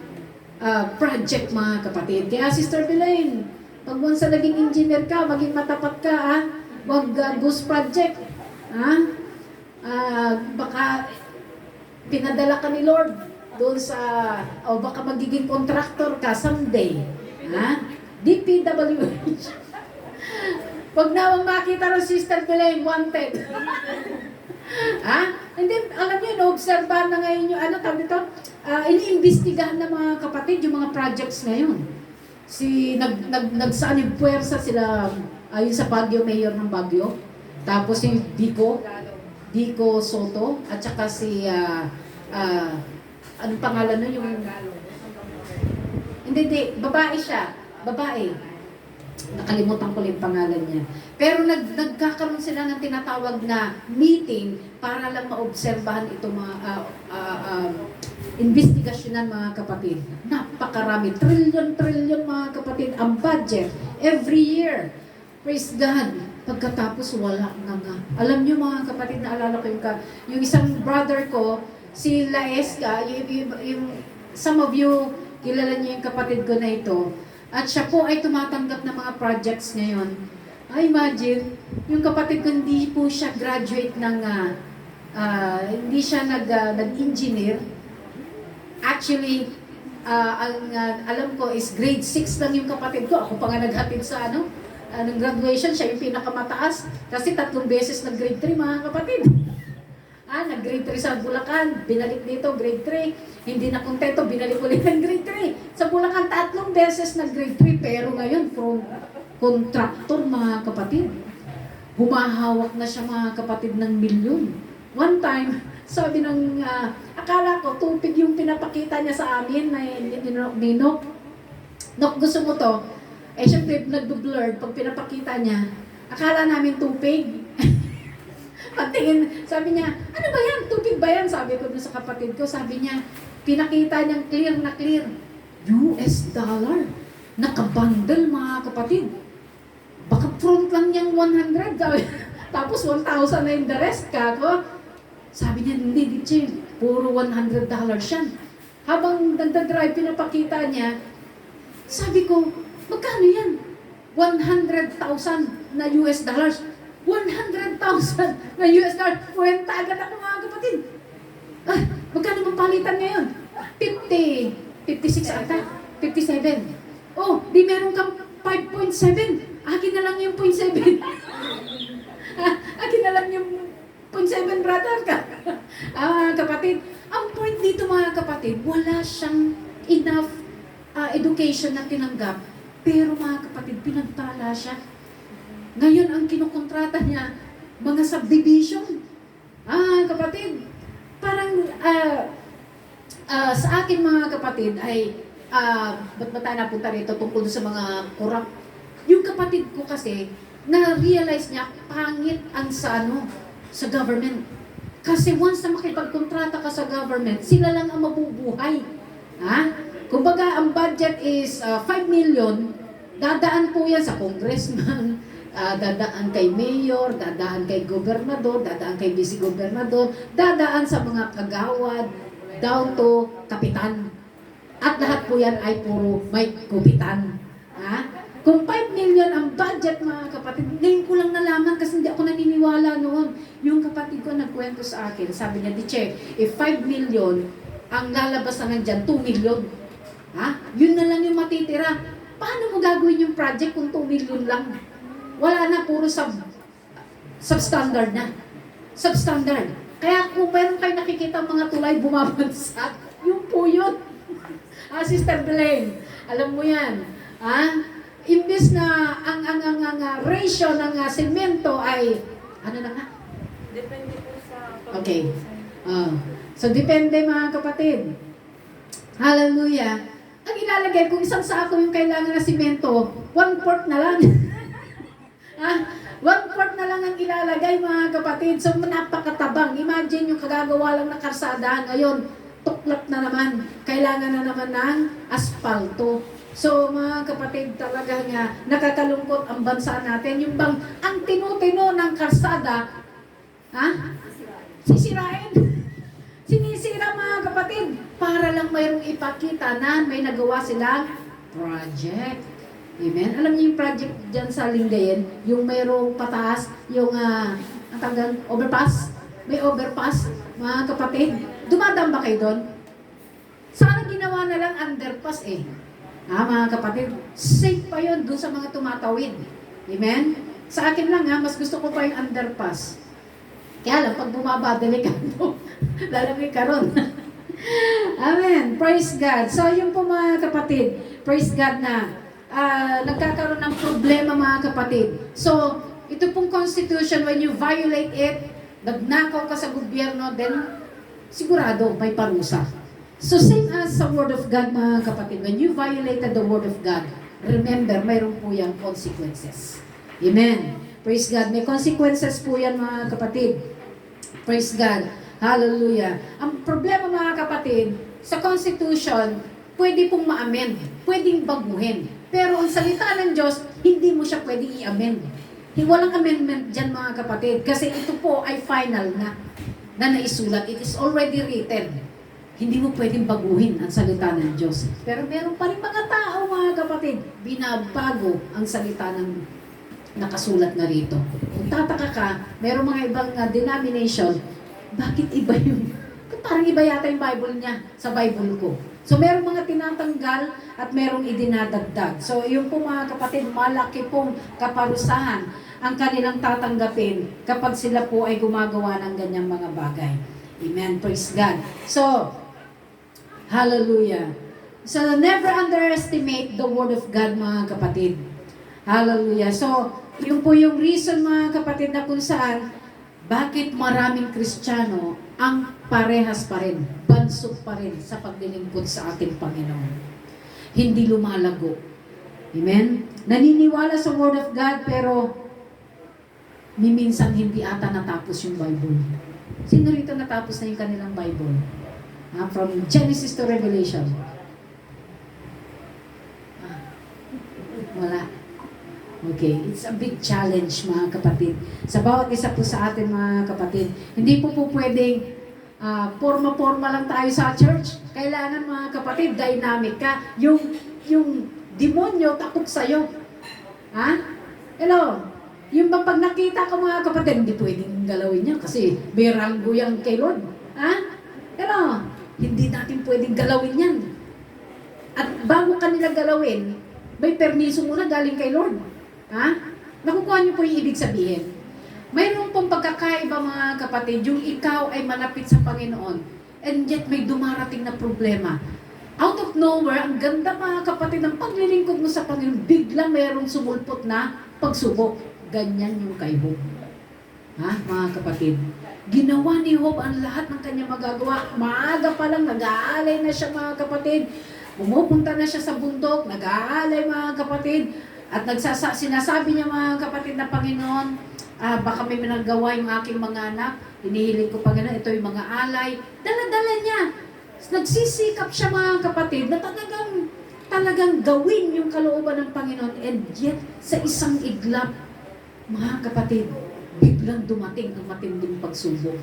project mga kapatid. Kaya Sister Belen, pag once naging engineer ka, maging matapat ka, wag ghost project. Baka pinadala ka ni Lord doon sa, o baka magiging contractor ka someday. DPWH. Pag nawang makita ng Sister Belen, wanted. And then, alam niyo, no-obserbahan na ngayon yung, iniimbestigahan ng mga kapatid yung mga projects ngayon. Nagsanib puwersa sila, yung sa Baguio, mayor ng Baguio. Tapos si Dico Soto, at saka si, anong pangalan nun, yung... Hindi, babae siya. Babae. Nakalimutan ko yung pangalan niya. Pero nagkakaroon sila ng tinatawag na meeting para lang maobserbahan itong mga investigasyonan mga kapatid. Napakarami. Trillion mga kapatid ang budget every year. Praise God. Pagkatapos wala na nga. Alam niyo mga kapatid, naalala ko yung isang brother ko, si Laesca, some of you, kilala niyo yung kapatid ko na ito. At siya po ay tumatanggap ng mga projects ngayon. Imagine, yung kapatid ko hindi po siya graduate ng, hindi siya nag-engineer. Actually, alam ko is grade 6 lang yung kapatid ko. Ako pa nga naghatid sa ng graduation, siya yung pinakamataas. Kasi 3 beses nag-grade 3 mga kapatid. Nag-grade 3 sa Bulacan, binalik dito, grade 3. Hindi na kontento, binalik ulit ng grade 3. Sa Bulacan, 3 beses nag-grade 3, pero ngayon, from contractor, mga kapatid. Humahawak na siya, mga kapatid, ng milyon. One time, sabi ng, akala ko, tupig yung pinapakita niya sa amin, na Nok, gusto mo to? Siyempre, nag-blurred, pag pinapakita niya, akala namin tupig. Patingin, sabi niya, ano ba yan? Tubig ba yan? Sabi ko dun sa kapatid ko, sabi niya, pinakita niyang clear na clear. US dollar. Nakabundle mga kapatid. Baka front lang niyang 100. Tapos 1,000 na yung the rest. Kako. Sabi niya, hindi, Dichel. Puro $100 yan. Habang nagdadrive, pinapakita niya, sabi ko, magkano yan? 100,000 na US dollars. 100,000 na US dollar. Kwenta agad ako mga kapatid. Magkano bang palitan ngayon? 56 ata. 57. Oh, di meron kang 5.7. Akin na lang yung 0.7. Akin na lang yung 0.7, brother ka. Kapatid, ang point dito mga kapatid, wala siyang enough education na tinanggap. Pero mga kapatid, pinagtala siya. Ngayon, ang kinukontrata niya, mga subdivision. Kapatid, parang sa akin mga kapatid ay, ba't ba tayo napunta rito tungkol sa mga corrupt? Yung kapatid ko kasi, na-realize niya, pangit ang sa government. Kasi once na makipagkontrata ka sa government, sila lang ang mabubuhay. Kumbaga, ang budget is 5 million, dadaan po yan sa congressman, dadaan kay mayor, dadaan kay gobernador, dadaan kay vice-gobernador, dadaan sa mga kagawad, down to kapitan. At lahat po yan ay puro may kupitan. Kung 5 million ang budget, mga kapatid, ngayon ko lang nalaman kasi hindi ako naniniwala noon. Yung kapatid ko nagkwento sa akin, sabi niya, Teacher, if 5 million, ang lalabas na nandyan, 2 million. Ha? Yun na lang yung matitira. Paano mo gagawin yung project kung 2 million lang? Wala na, puro substandard na. Substandard. Kaya kung meron kayo nakikita mga tulay bumabansak, yun po yun. Sister Belen, alam mo yan. Imbes na ang ratio ng semento ay, ano na nga? Depende po sa Okay. So, depende mga kapatid. Hallelujah. Ang ilalagay, kung isang sako yung kailangan na semento, 1/4 na lang. 1/4 na lang ang ilalagay mga kapatid. So, napakatabang. Imagine yung kagagawa lang na karsada. Ngayon, tuklat na naman. Kailangan na naman ng asfalto. So, mga kapatid, talaga nga, nakakalungkot ang bansa natin. Yung bang, ang tinutino ng karsada, sisirain. Sinisira mga kapatid, para lang mayroong ipakita na may nagawa silang project. Amen? Alam niyo yung project dyan sa Lingayen, yung mayroong pataas, yung ang tawag, overpass. May overpass, mga kapatid. Dumadaan ba kayo doon? Sana ginawa na lang underpass mga kapatid, safe pa yun doon sa mga tumatawid. Amen? Sa akin lang mas gusto ko pa yung underpass. Kaya lang, pag bumaba, delikado. Lalamig ka ron. Amen. Praise God. So, yun po mga kapatid, praise God na nagkakaroon ng problema mga kapatid. So, ito pong constitution, when you violate it, nagnakaw ka sa gobyerno, then sigurado may parusa. So, same as sa Word of God, mga kapatid, when you violated the Word of God, remember, mayroon po yung consequences. Amen. Praise God. May consequences po yan, mga kapatid. Praise God. Hallelujah. Ang problema, mga kapatid, sa Constitution, pwede pong ma-amend, pwedeng baguhin. Pero ang salita ng Diyos, hindi mo siya pwedeng i-amend. Walang amendment dyan, mga kapatid, kasi ito po ay final na naisulat. It is already written. Hindi mo pwedeng baguhin ang salita ng Diyos. Pero meron pa rin mga tao, mga kapatid, binabago ang salita ng nakasulat na rito. Kung tataka ka, meron mga ibang denomination, bakit iba yung, parang iba yata yung Bible niya sa Bible ko. So meron mga tinatanggal at merong idinadagdag. So yung po mga kapatid, malaki pong kaparusahan ang kanilang tatanggapin kapag sila po ay gumagawa ng ganyang mga bagay. Amen. Praise God. So, hallelujah. So, never underestimate the Word of God, mga kapatid. Hallelujah. So, yun po yung reason, mga kapatid, na kung saan, bakit maraming Kristiyano ang parehas pa rin, bansot pa rin sa paglilingkod sa ating Panginoon. Hindi lumalago. Amen? Naniniwala sa Word of God, pero minsan hindi ata natapos yung Bible. Sino rito natapos na yung kanilang Bible? From Genesis to Revelation. Wala. Okay, it's a big challenge, mga kapatid. Sa bawat isa po sa atin, mga kapatid. Hindi po pwedeng forma-forma lang tayo sa church. Kailangan, mga kapatid, dynamic ka. Yung demonyo takot sa'yo. Hello? Yung bang pag nakita ko, mga kapatid, hindi pwedeng galawin niya kasi may ranggo yan kay Lord. Hello? Hindi natin pwedeng galawin yan. At bago kanila galawin, may permiso muna galing kay Lord. Nakukuha niyo po yung ibig sabihin. Mayroon pong pagkakaiba, mga kapatid, yung ikaw ay malapit sa Panginoon and yet may dumarating na problema. Out of nowhere, ang ganda, mga kapatid, ng paglilingkod mo sa Panginoon, biglang mayroong sumulpot na pagsubok. Ganyan yung kay Job. Mga kapatid? Ginawa ni Job ang lahat ng kanyang magagawa. Maaga pa lang, nag-aalay na siya, mga kapatid. Pumupunta na siya sa bundok, nag-aalay, mga kapatid. At sinasabi niya, mga kapatid, na Panginoon, baka may nagawa yung aking mga anak. Hinihiling ko, Panginoon, ito yung mga alay. Dala-dala niya. Nagsisikap siya, mga kapatid, na talagang gawin yung kalooban ng Panginoon. And yet, sa isang iglap, mga kapatid, biglang dumating ang matinding pagsubok.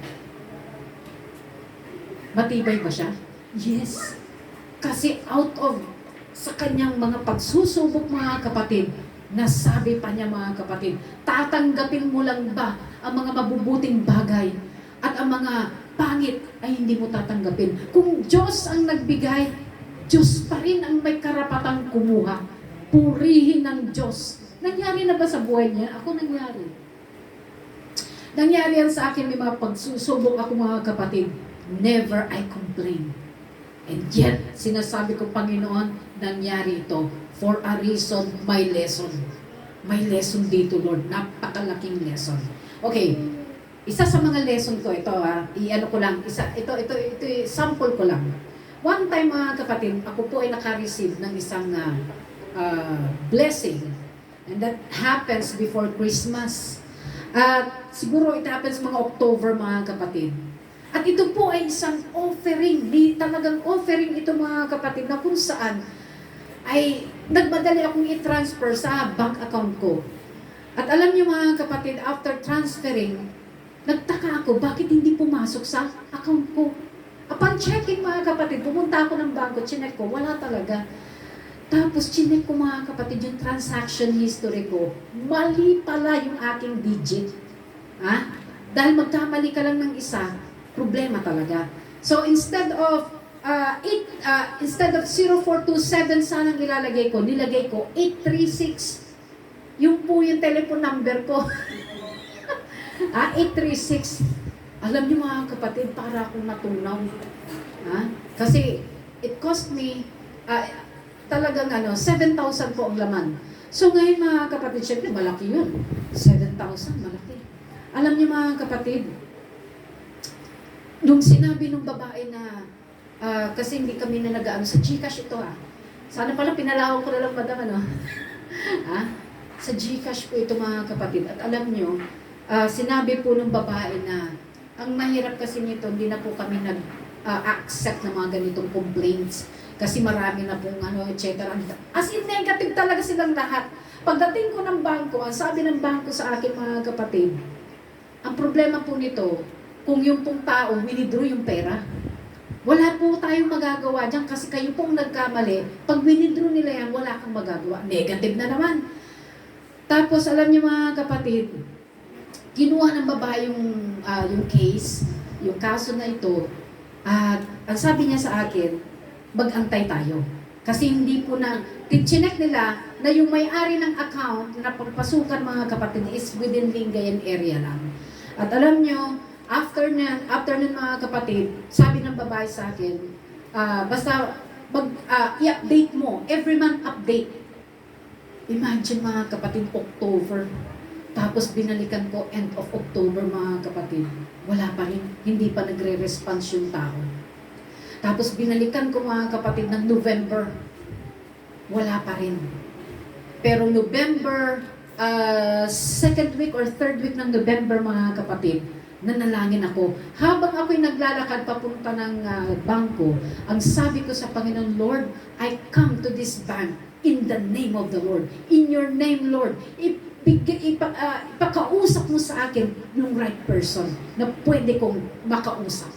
Matibay ba siya? Yes. Kasi out of sa kanyang mga pagsusubok, mga kapatid, Nasabi pa niya mga kapatid, tatanggapin mo lang ba ang mga mabubuting bagay at ang mga pangit ay hindi mo tatanggapin? Kung Diyos ang nagbigay, Diyos pa rin ang may karapatang kumuha. Purihin ng Diyos. Nangyari na ba sa buhay niya? Ako nangyari. Nangyari yan sa akin, may mga pagsusubok ako mga kapatid. Never I complain. And yet, sinasabi ko, Panginoon, nangyari ito for a reason, my lesson. May lesson dito, Lord. Napakalaking lesson. Okay, isa sa mga lesson ko, ito i-ano ko lang, ito, sample ko lang. One time mga kapatid, ako po ay naka-receive ng isang blessing. And that happens before Christmas. At siguro it happens mga October mga kapatid. At ito po ay isang offering, di talagang offering ito mga kapatid na kung saan ay nagmadali akong i-transfer sa bank account ko. At alam niyo mga kapatid, after transferring, nagtaka ako, bakit hindi pumasok sa account ko? Upon checking mga kapatid, pumunta ako ng bangko, chinek ko, wala talaga. Tapos chinek ko mga kapatid yung transaction history ko. Mali pala yung aking digit. Dahil magkamali ka lang ng isa, problema talaga. So instead of 0427 sanang ilalagay ko, nilagay ko 836. Yung po yung telephone number ko. 836. Alam niyo mga kapatid, para akong natunaw. Kasi it cost me talagang 7,000 po ang laman. So ngayon mga kapatid, syempre malaki yun. 7,000, malaki. Alam niyo mga kapatid, nung sinabi ng babae na kasi hindi kami na nag-ano sa GCash ito Sana pala pinalawan ko na lang madam Sa GCash po ito mga kapatid. At alam nyo, sinabi po ng babae na ang mahirap kasi nito, hindi na po kami nag-accept ng mga ganitong complaints. Kasi marami na pong etc. As in negative talaga silang lahat. Pagdating ko ng bangko, ang sabi ng bangko sa akin mga kapatid, ang problema po nito, kung yung pong tao withdraw yung pera, wala po tayong magagawa dyan kasi kayo pong nagkamali. Pag withdraw nila yan, wala kang magagawa. Negative na naman. Tapos alam niyo mga kapatid, kinuha ng babae yung case, yung kaso na ito, at ang sabi niya sa akin, mag-antay tayo. Kasi hindi po chinek nila na yung may-ari ng account na pagpasukan mga kapatid is within Lingayen area lang. At alam nyo, after nun mga kapatid, sabi ng babae sa akin, basta i-update mo, every month update. Imagine mga kapatid, October. Tapos binalikan ko end of October mga kapatid. Wala pa rin, hindi pa nagre-response yung tao. Tapos binalikan ko mga kapatid ng November. Wala pa rin. Pero November, second week or third week ng November mga kapatid, nanalangin ako. Habang ako'y naglalakad papunta ng bangko, ang sabi ko sa Panginoon, Lord, I come to this bank in the name of the Lord. In your name, Lord. Ipakausap mo sa akin yung right person na pwede kong makausap.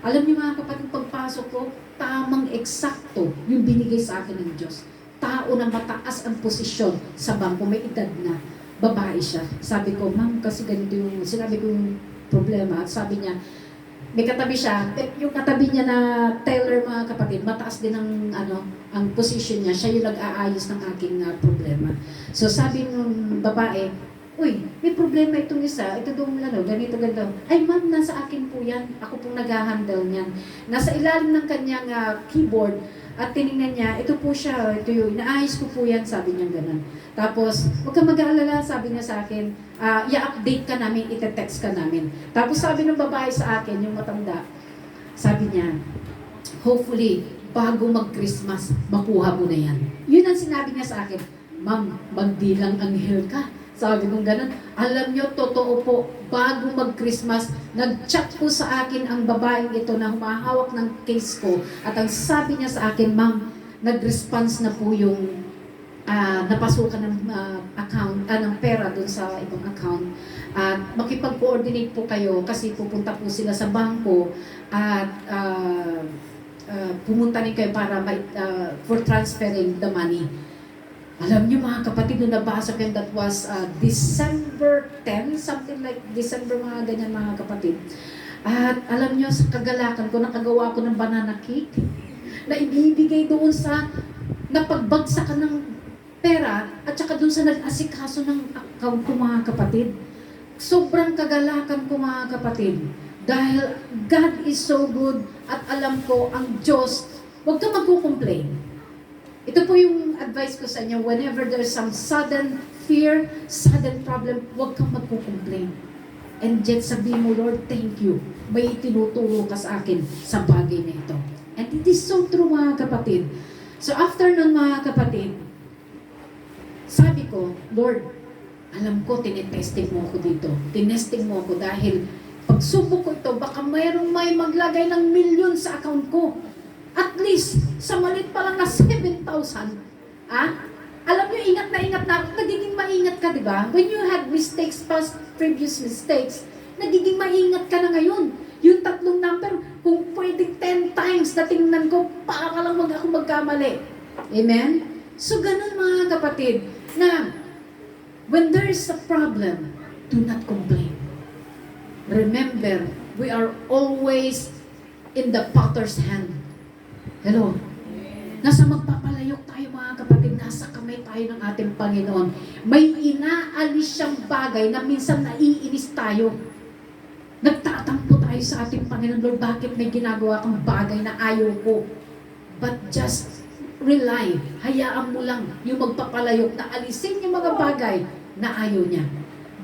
Alam niyo mga kapatid, pagpasok ko, tamang eksakto yung binigay sa akin ng Diyos. Tao na mataas ang posisyon sa bangko, may edad na, babae siya. Sabi ko, ma'am, kasi ganito yung, sinabi ko yung problema. At sabi niya, may katabi siya, yung katabi niya na teller mga kapatid, mataas din ang position niya. Siya yung nag-aayos ng aking problema. So sabi ng babae, uy, may problema itong isa, ito doon ganito. Ay ma'am, nasa akin po yan. Ako pong nag-handle niyan. Nasa ilalim ng kanyang keyboard at tinignan niya, ito po siya, ito yung, inaayos ko po yan, sabi niya gano'n. Tapos, huwag kang mag-aalala, sabi niya sa akin, i-update ka namin, ite-text ka namin. Tapos sabi ng babae sa akin, yung matanda, sabi niya, hopefully, bago mag-Christmas, makuha mo na yan. Yun ang sinabi niya sa akin, ma'am, magdilang anghel ka. Sabi kong ganun. Alam nyo, totoo po, bago mag-Christmas, nag-chat po sa akin ang babaeng ito na humahawak ng case ko. At ang sabi niya sa akin, ma'am, nag-response na po yung napasukan ng account, ng pera dun sa ibang account. At makipag-coordinate po kayo kasi pupunta po sila sa bangko at pumunta rin kayo para for transferring the money. Alam niyo mga kapatid, nung nabasa ko yun, that was December 10, something like December, mga ganyan mga kapatid. At alam niyo, sa kagalakan ko, nakagawa ko ng banana cake na ibibigay doon sa napagbagsakan ng pera at saka doon sa nag-asikaso ng account ko mga kapatid. Sobrang kagalakan ko mga kapatid. Dahil God is so good at alam ko ang Diyos, huwag ka magkukomplain. Ito po yung advice ko sa inyo, whenever there's some sudden fear, sudden problem, huwag kang magkukomplain. And yet sabihin mo, Lord, thank you. May tinuturo ka sa akin sa bagay na ito. And it is so true mga kapatid. So after nun mga kapatid, sabi ko, Lord, alam ko, tinetesting mo ako dito. Tinesting mo ako dahil pagsubok ko ito, baka mayroong may maglagay ng milyon sa account ko. At least, sa malit pa lang na 7,000, alam nyo, ingat na ako. Nagiging maingat ka, di ba? When you had mistakes, previous mistakes, nagiging maingat ka na ngayon. Yung tatlong number, kung pwedeng 10 times na tingnan ko, para lang ako magkamali. Amen? So, ganun mga kapatid, na when there is a problem, do not complain. Remember, we are always in the potter's hand. Hello? Nasa magpapalayok tayo mga kapatid, nasa kamay tayo ng ating Panginoon. May inaalis siyang bagay na minsan naiinis tayo. Nagtatampo tayo sa ating Panginoon, Lord, bakit may ginagawa kang bagay na ayaw ko? But just rely, hayaan mo lang yung magpapalayok na alisin yung mga bagay na ayaw niya.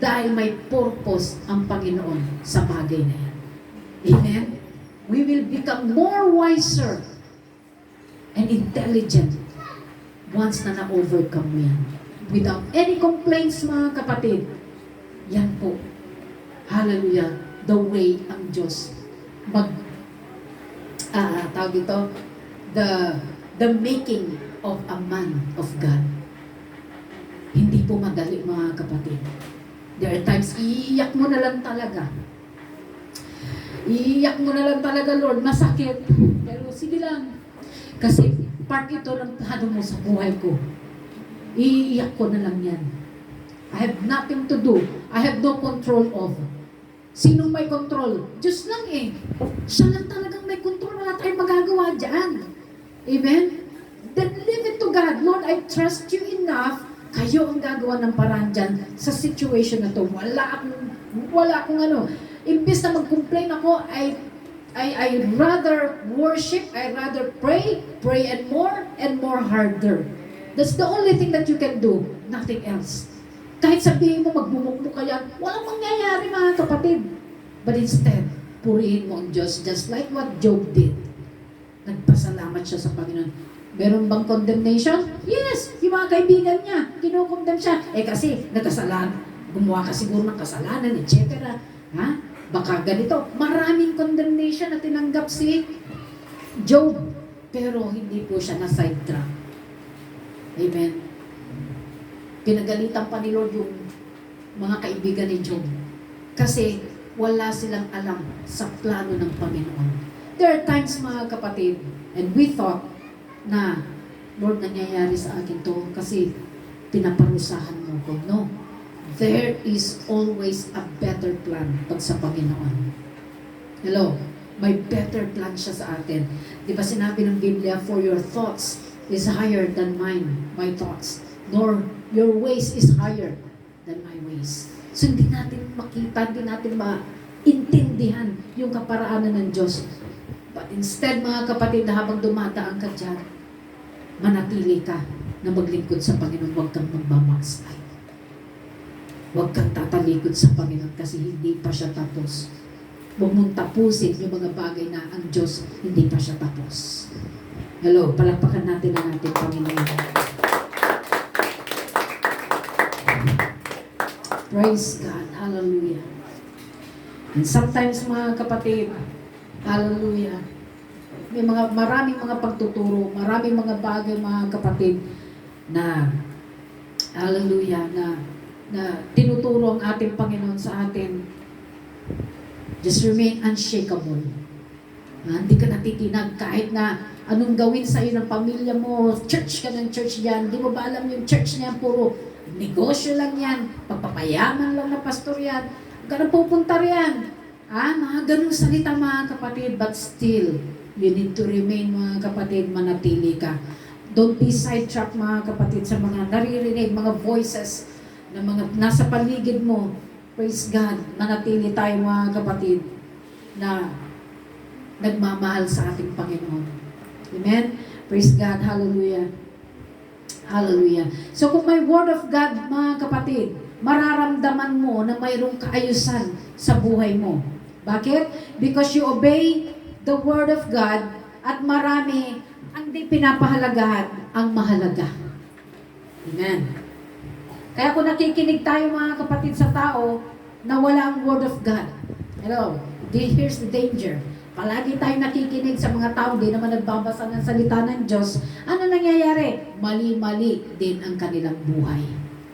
Dahil may purpose ang Panginoon sa bagay na yan. Amen? We will become more wiser and intelligent once na na-overcome mo yan. Without any complaints mga kapatid, yan po. Hallelujah. The way ang Diyos tawag ito, the making of a man of God. Hindi po madali mga kapatid. There are times, iiyak mo na lang talaga. Iiyak mo na lang talaga, Lord, masakit. Pero sige lang. Kasi part ito ng plano mo sa buhay ko. Iiyak ko na lang yan. I have nothing to do. I have no control of. Sinong may control? Diyos lang eh. Siya lang talagang may control. Wala tayong magagawa dyan. Amen? Then leave it to God. Lord, I trust you enough. Kayo ang gagawa ng paraan dyan sa situation na to. Wala akong ano. Imbes na mag-complain ako, I rather worship, I rather pray and more harder. That's the only thing that you can do. Nothing else. Kahit sabihin mo, magbumukmuk ka yan, walang mangyayari mga kapatid. But instead, purihin mo ang Diyos just like what Job did. Nagpasalamat siya sa Panginoon. Meron bang condemnation? Yes! Yung mga kaibigan niya, kinukondem siya. Kasi nagkasalanan, gumawa ka siguro ng kasalanan, etc. Baka ganito. Maraming condemnation na tinanggap si Job. Pero hindi po siya na-sidetrack. Amen. Pinagalitan pa ni Lord yung mga kaibigan ni Job. Kasi wala silang alam sa plano ng Panginoon. There are times mga kapatid, and we thought na, Lord, nangyayari sa akin to kasi pinaparusahan mo ko. No. There is always a better plan pag sa Panginoon. Hello? May better plan siya sa atin. Di ba sinabi ng Biblia, for your thoughts is higher than mine, my thoughts. Nor your ways is higher than my ways. So hindi natin makita, hindi natin maintindihan yung kaparaanan ng Diyos. But instead, mga kapatid, na habang dumadaan ka dyan, manatili ka na maglingkod sa Panginoon, huwag kang magbabackslide. Huwag kang tatalikod sa Panginoon kasi hindi pa siya tapos. Huwag mong tapusin yung mga bagay na ang Diyos hindi pa siya tapos. Hello, palakpakan natin ang ating Panginoon. Praise God. Hallelujah. And sometimes mga kapatid, hallelujah, may maraming mga pagtuturo, maraming mga bagay mga kapatid na hallelujah, na tinuturo ang ating Panginoon sa atin. Just remain unshakable. Hindi ka natitinag kahit na anong gawin sa iyo ng pamilya mo, church ka ng church yan, di mo ba alam yung church niyan, puro negosyo lang yan, pagpapayaman lang na pastor yan, ganun pupunta riyan. Mga ganung salita mga kapatid, but still, you need to remain mga kapatid, manatili ka. Don't be sidetracked mga kapatid sa mga naririnig, mga voices na mga nasa paligid mo. Praise God, manatili tayo mga kapatid na nagmamahal sa ating Panginoon. Amen? Praise God, hallelujah. Hallelujah. So kung may word of God mga kapatid, mararamdaman mo na mayroong kaayusan sa buhay mo. Bakit? Because you obey the word of God at marami ang di pinapahalagahan ang mahalaga. Amen. Kaya kung nakikinig tayo mga kapatid sa tao na wala ang word of God, hello, here's the danger. Palagi tayo nakikinig sa mga tao, di naman nagbabasa ng salita ng Diyos. Ano nangyayari? Mali-mali din ang kanilang buhay.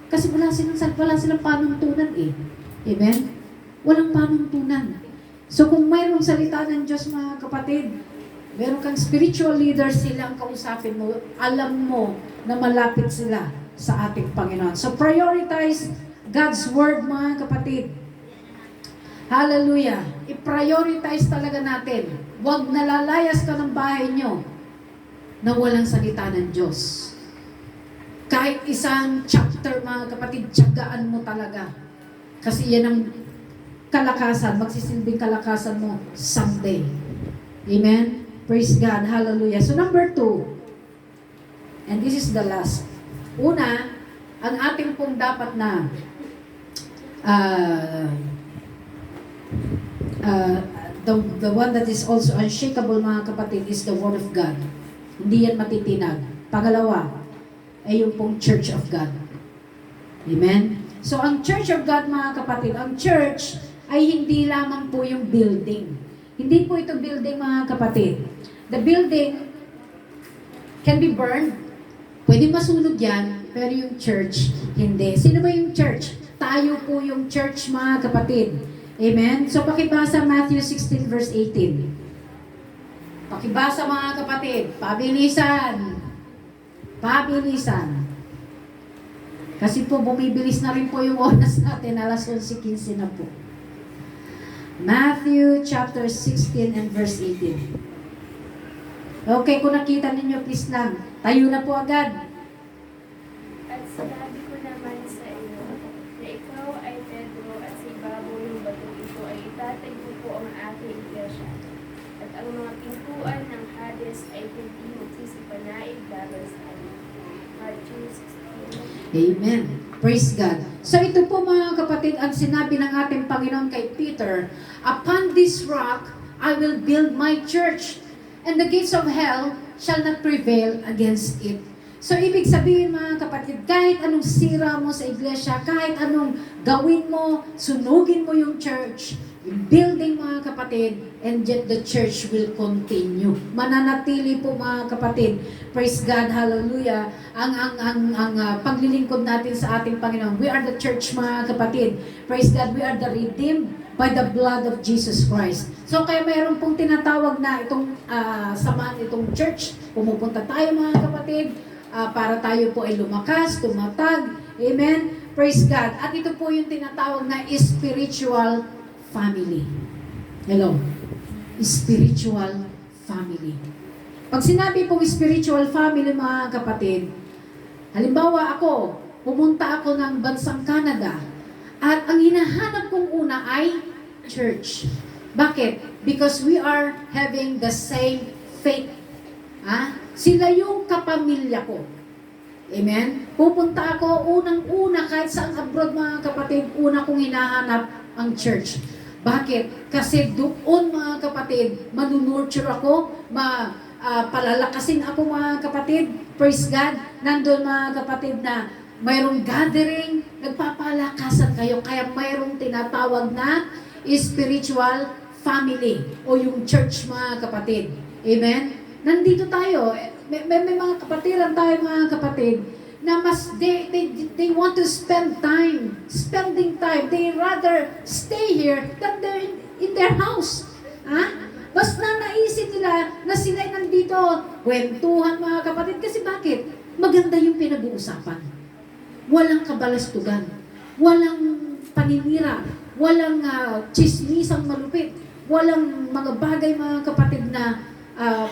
Kasi wala silang panuntunan eh. Amen? Walang panuntunan. So kung mayroong salita ng Diyos mga kapatid, meron kang spiritual leader, sila ang kausapin mo, alam mo na malapit sila sa ating Panginoon. So prioritize God's Word mga kapatid. Hallelujah. I-prioritize talaga natin. Huwag nalalayas ka ng bahay nyo na walang salita ng Diyos. Kahit isang chapter, mga kapatid, tiyagaan mo talaga. Kasi yan ang kalakasan, magsisilbing kalakasan mo someday. Amen? Praise God. Hallelujah. So number 2, and this is the last. Una, ang ating pong dapat na the one that is also unshakable mga kapatid is the Word of God. Hindi yan matitinag. Pangalawa, ay yung pong Church of God. Amen? So ang Church of God mga kapatid, ang church ay hindi lamang po yung building. Hindi po ito building mga kapatid. The building can be burned. Pwede masunog yan, pero yung church, hindi. Sino ba yung church? Tayo po yung church mga kapatid. Amen? So, pakibasa Matthew 16 verse 18. Pakibasa mga kapatid. Pabilisan. Pabilisan. Kasi po, bumibilis na rin po yung oras natin. Alas 11:15 na po. Matthew chapter 16 and verse 18. Okay, kung nakita ninyo, please lang. Tayo na po agad. At sinabi ko naman sa iyo, na ikaw ay Pedro at si ibabaw yung bato ito ay itatayo po ang aking iglesia. At ang mga pintuan ng Hades ay hindi magsisipanaig laban sa kanya. Matthew 16. Amen. Praise God. So ito po mga kapatid, ang sinabi ng ating Panginoon kay Peter, upon this rock, I will build my church, and the gates of hell shall not prevail against it. So ibig sabihin mga kapatid, kahit anong sira mo sa iglesia, kahit anong gawin mo, sunugin mo yung church, yung building mga kapatid, and yet the church will continue. Mananatili po mga kapatid. Praise God, hallelujah. Ang paglilingkod natin sa ating Panginoon. We are the church mga kapatid. Praise God, we are the redeemed by the blood of Jesus Christ. So kaya mayroon pong tinatawag na itong samahan, itong church. Pumupunta tayo mga kapatid, para tayo po ay lumakas, tumatag. Amen? Praise God. At ito po yung tinatawag na spiritual family. Hello? Spiritual family. Pag sinabi pong spiritual family mga kapatid, halimbawa ako, pumunta ako ng bansang Canada, at ang hinahanap kong una ay church. Bakit? Because we are having the same faith. Sila yung kapamilya ko. Amen? Pupunta ako unang-una kahit saan abroad mga kapatid, una kong hinahanap ang church. Bakit? Kasi doon mga kapatid, manunurture ako, palalakasin ako mga kapatid. Praise God. Nandun mga kapatid na mayroong gathering, nagpapalakasan kayo. Kaya mayroong tinatawag na spiritual family o yung church mga kapatid. Amen? Nandito tayo. May mga kapatiran tayo mga kapatid na mas they want to spending time. They rather stay here than they're in their house. Basta naisip nila na sila'y nandito, kwentuhan mga kapatid. Kasi bakit? Maganda yung pinag-uusapan. Walang kabalastugan. Walang paninira. Walang chismisang malupit. Walang mga bagay mga kapatid na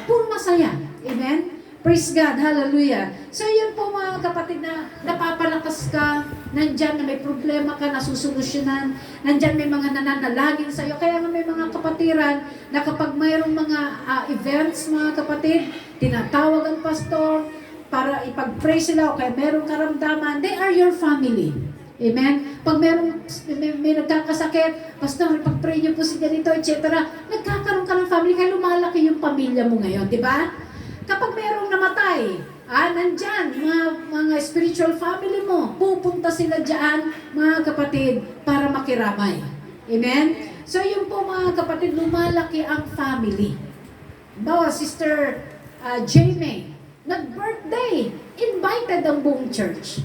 puro masaya. Amen? Praise God, hallelujah. So yun po mga kapatid na napapalakas ka, nandyan na may problema ka, nasusolusyonan, nandyan may mga nananalangin sa iyo. Kaya nga may mga kapatiran na kapag mayroong mga events mga kapatid, tinatawag ang pastor para ipag-pray sila o kaya mayroong karamdaman, they are your family. Amen? Pag may nagkakasakit, pastor, ipag-pray niyo po si ganito, etc. Nagkakaroon ka ng family, kaya lumalaki yung pamilya mo ngayon, di ba? Kapag mayroong namatay, nandyan, mga spiritual family mo, pupunta sila dyan, mga kapatid, para makiramay. Amen? So yun po mga kapatid, lumalaki ang family. Bawa, Sister Jamie, nag-birthday, invited ang buong church.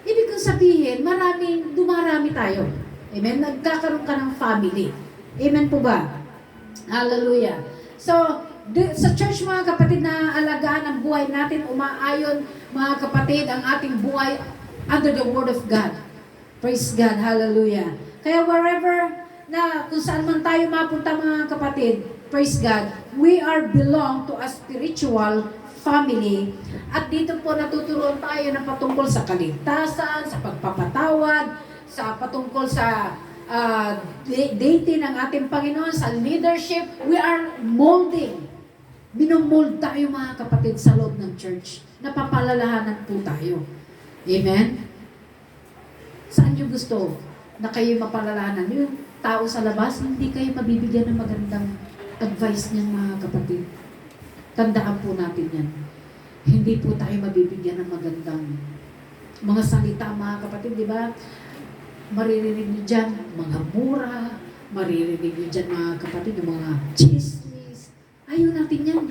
Ibig kong sabihin, dumarami tayo. Amen? Nagkakaroon ka ng family. Amen po ba? Hallelujah. So, sa church mga kapatid na alagaan ang buhay natin, umaayon mga kapatid ang ating buhay under the Word of God. Praise God, hallelujah. Kaya wherever na kung saan man tayo mapunta mga kapatid, praise God, we are belong to a spiritual family. At dito po natuturuan tayo na patungkol sa kaligtasan, sa pagpapatawad, sa patungkol sa dating ng ating Panginoon, sa leadership. We are molding. Binomold tayo mga kapatid sa loob ng church. Napapalalahanan po tayo. Amen? Saan nyo gusto na kayo mapalalahanan? Yung tao sa labas, hindi kayo mabibigyan ng magandang advice niyan mga kapatid. Tandaan po natin yan. Hindi po tayo mabibigyan ng magandang mga salita mga kapatid, di ba? Maririnig nyo dyan, mga mura, maririnig nyo dyan mga kapatid, yung mga chismis. Ayaw natin yan.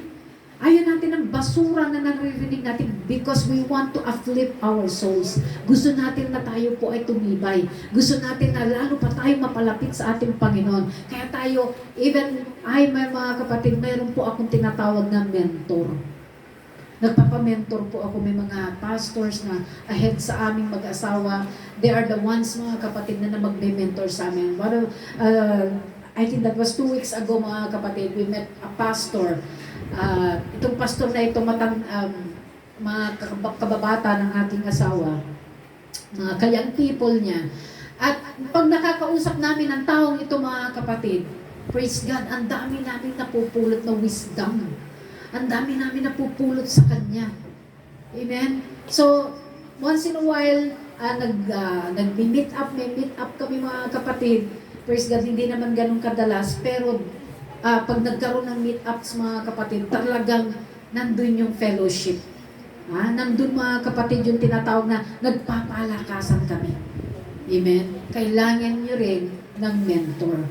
Ayaw natin ng basura na naririnig natin because we want to uplift our souls. Gusto natin na tayo po ay tumibay. Gusto natin na lalo pa tayo mapalapit sa ating Panginoon. Kaya tayo, may mga kapatid, mayroon po akong tinatawag na mentor. Nagpapamentor po ako, may mga pastors na ahead sa aming mag-asawa. They are the ones mga kapatid na magme-mentor sa amin. I think that was 2 weeks ago mga kapatid, we met a pastor. Itong pastor na ito, mga kababata ng ating asawa, mga kayang people niya. At pag nakakausap namin ang taong ito mga kapatid, praise God, ang dami namin napupulot na wisdom. Ang dami namin napupulot sa Kanya. Amen? So, once in a while, nag-meet up kami mga kapatid. Praise God, hindi naman ganun kadalas, pero pag nagkaroon ng meet-ups mga kapatid, talagang nandun yung fellowship. Nandun mga kapatid yung tinatawag na nagpapalakasan kami. Amen? Kailangan nyo rin ng mentor.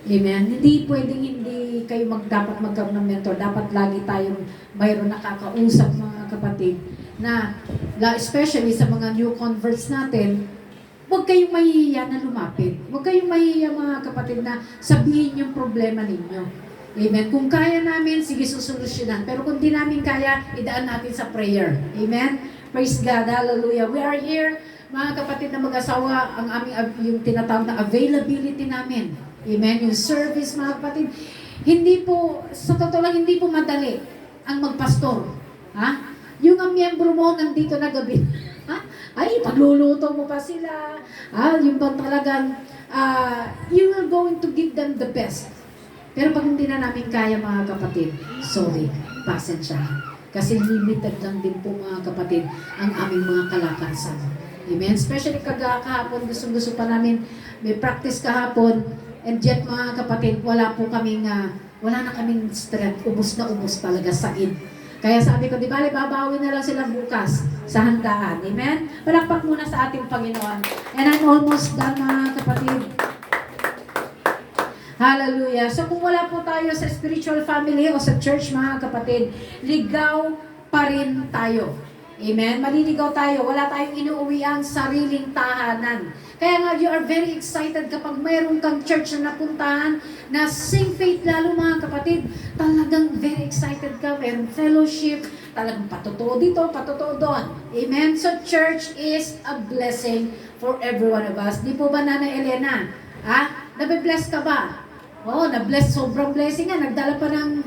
Amen? Hindi pwedeng hindi kayo dapat magkaroon ng mentor. Dapat lagi tayong mayroon nakakausap mga kapatid na, especially sa mga new converts natin, huwag kayong mahihiya na lumapit. Huwag kayong mahihiya mga kapatid na sabihin yung problema ninyo. Amen? Kung kaya namin, sige susolusyonan. Pero kung di namin kaya, idaan natin sa prayer. Amen? Praise God. Hallelujah. We are here, mga kapatid na mag-asawa, yung tinatawag na availability namin. Amen? Yung service, mga kapatid. Hindi po, sa totoo lang, hindi po madali ang magpastor. Yung ang miyembro mo nandito na gabi. Ay, pagluluto mo pa sila. Yung bang talagang, you are going to give them the best. Pero pag hindi na namin kaya mga kapatid, sorry, pasensya. Kasi limited lang din po mga kapatid ang aming mga kalakasan. Amen? Especially kahapon, gusto pa namin, may practice kahapon, and yet mga kapatid, wala na kaming strength, ubos na ubos talaga sa Kaya sabi ko, di ba, babawi na lang sila bukas sa handaan. Amen? Palakpak muna sa ating Panginoon. And I'm almost done, mga kapatid. Hallelujah. So kung wala po tayo sa spiritual family o sa church, mga kapatid, ligaw pa rin tayo. Amen? Maliligaw tayo. Wala tayong inuuwi ang sariling tahanan. Kaya nga, you are very excited kapag mayroon kang church na napuntahan na same faith, lalo mga kapatid. Talagang very excited ka. Mayroong fellowship. Talagang patotoo dito, patotoo doon. Amen? So, church is a blessing for every one of us. Di po ba, Nanay Elena? Ha? Nabe-bless ka ba? Oo, na-bless. Sobrang blessing nga. Nagdala pa ng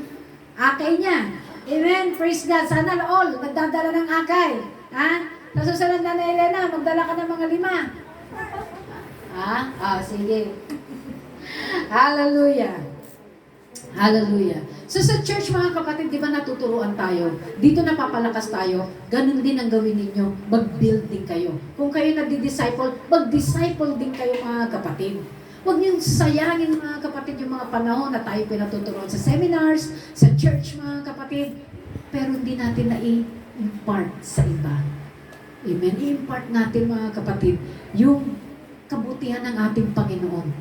akay niya. Amen. Praise God. Sana all nagdadala ng akay. Ha? Sa susunod na Elena, magdala ka ng mga 5. Ha? Sige. Hallelujah. Hallelujah. So sa church mga kapatid, di ba natuturuan tayo? Dito napapalakas tayo. Ganun din ang gawin ninyo. Mag-build din kayo. Kung kayo nagdi-disciple, mag-disciple din kayo mga kapatid. Huwag niyong sayangin mga kapatid yung mga panahon na tayo pinatuturuan sa seminars, sa church mga kapatid, pero hindi natin na-impart sa iba. Amen? I-impart natin mga kapatid yung kabutihan ng ating Panginoon.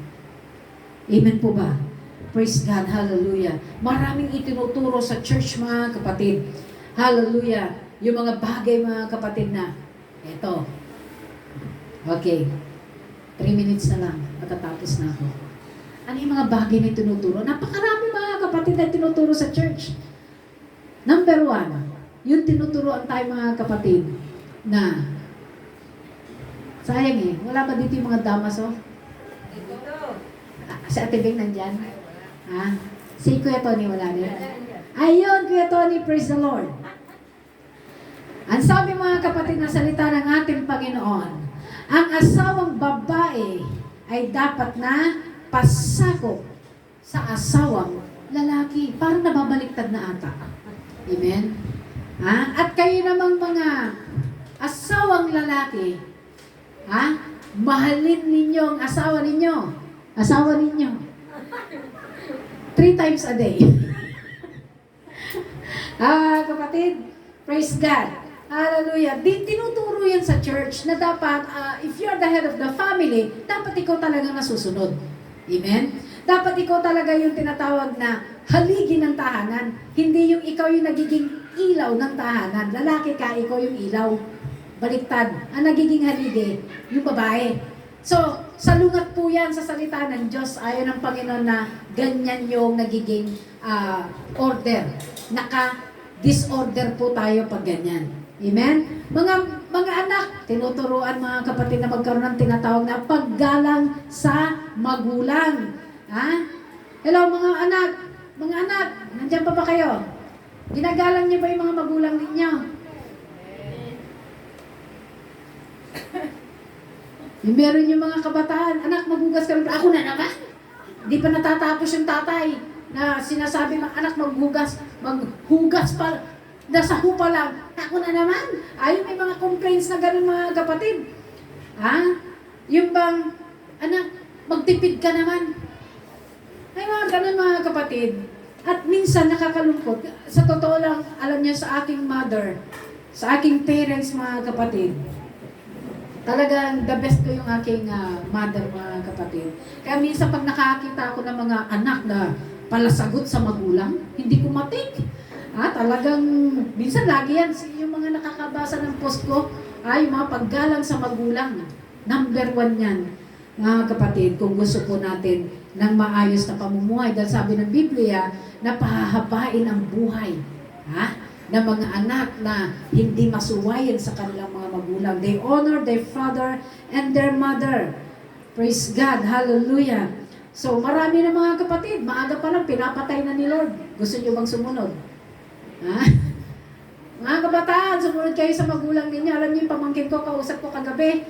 Amen po ba? Praise God, hallelujah. Maraming itinuturo sa church mga kapatid. Hallelujah. Yung mga bagay mga kapatid na, eto. Okay. 3 minutes na lang, matatapos na ako. Ano yung mga bagay na tinuturo? Napakarami mga kapatid na tinuturo sa church. Number 1, yung tinuturoan tayo mga kapatid na, sayang wala ba dito yung mga damas Si Ate Beng nandyan? Ha? Si Kuya Tony wala din? Ayun, Kuya Tony, praise the Lord. Ang sabi mga kapatid na salita ng ating Panginoon, ang asawang babae ay dapat na pasakop sa asawang lalaki. Parang nababaliktad na ata. Amen? Ha? At kayo namang mga asawang lalaki, ha? Mahalin ninyo ang asawa ninyo. Asawa ninyo. 3 times a day. Kapatid, praise God. Hallelujah. Tinuturo yan sa church na dapat, if you're the head of the family, dapat ikaw talagang nasusunod. Amen? Dapat ikaw talaga yung tinatawag na haligi ng tahanan. Hindi yung ikaw yung nagiging ilaw ng tahanan. Lalaki ka, ikaw yung ilaw. Baliktad. Ang nagiging haligi, yung babae. So, salungat po yan sa salita ng Diyos. Ayon ng Panginoon na ganyan yung nagiging order. Naka-disorder po tayo pag ganyan. Amen? Mga anak, tinuturuan mga kapatid na magkaroon ng tinatawag na paggalang sa magulang. Ha? Hello mga anak. Mga anak, nandiyan pa ba kayo? Ginagalang niyo ba yung mga magulang ninyo? Yung meron yung mga kabataan, anak, maghugas ka rin. Ako na naman. Di pa natatapos yung tatay na sinasabi ng anak, maghugas pa. Nasa hupa lang. Ako na naman. Ayun, may mga complaints na gano'n mga kapatid. Ha? Yung bang, anak, magtipid ka naman. Ay mga gano'n mga kapatid. At minsan nakakalungkot. Sa totoo lang, alam niyo sa aking mother, sa aking parents mga kapatid, talagang the best ko yung aking mother mga kapatid. Kaya minsan pag nakakita ako ng mga anak na palasagot sa magulang, hindi ko matik. Talagang, minsan lagi yan, yung mga nakakabasa ng post ko, yung mga paggalang sa magulang. Number 1 yan, mga kapatid, kung gusto po natin ng maayos na pamumuhay. Dahil sabi ng Biblia, na pahahabain ang buhay. Ng mga anak na hindi masuwayin sa kanilang mga magulang. They honor their father and their mother. Praise God, hallelujah. So, marami na mga kapatid, maaga pa lang, pinapatay na ni Lord. Gusto nyo bang sumunod? Mga kabataan, sumunod kayo sa magulang ninyo. Alam niyo yung pamangkin ko, kausap ko kagabi.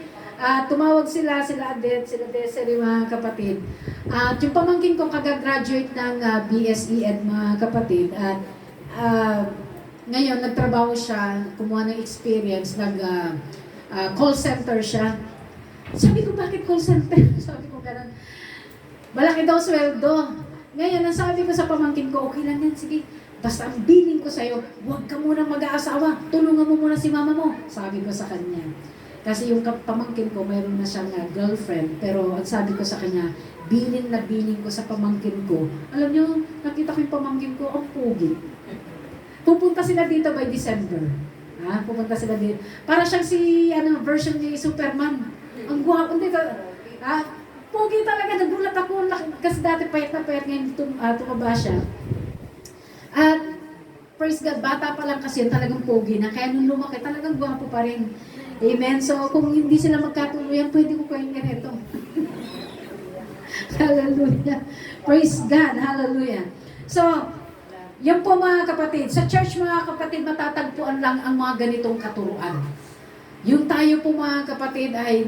Tumawag sila Adet, sila Desiree, mga kapatid. At yung pamangkin ko kagagraduate ng BSE Ed, mga kapatid. At ngayon, nagtrabaho siya, kumuha ng experience, call center siya. Sabi ko, bakit call center? Sabi ko, ganun. Malaki daw sweldo. Ngayon, ang sabi ko sa pamangkin ko, okay lang yan, sige. Basta ang billing ko sa'yo, huwag ka muna mag-aasawa. Tulungan mo muna si mama mo. Sabi ko sa kanya. Kasi yung pamangkin ko, mayroon na siyang girlfriend. Pero ang sabi ko sa kanya, billing na billing ko sa pamangkin ko. Alam niyo, nakita ko yung pamangkin ko, ang pugi. Pupunta sila dito by December. Pupunta sila dito. Para siyang si, version ni Superman. Ang gwapo dito. Pogi talaga, nagulat ako. Kasi dati payat na payat, ngayon tumaba siya. At, praise God, bata pa lang kasi yun, talagang pogi na. Kaya nung lumaki, talagang gwapo pa rin. Amen? So, kung hindi sila magkatuluyan, pwede ko kayong ganito. Hallelujah. Praise God. Hallelujah. So, yan po mga kapatid. Sa church mga kapatid, matatagpuan lang ang mga ganitong katuruan. Yung tayo po mga kapatid ay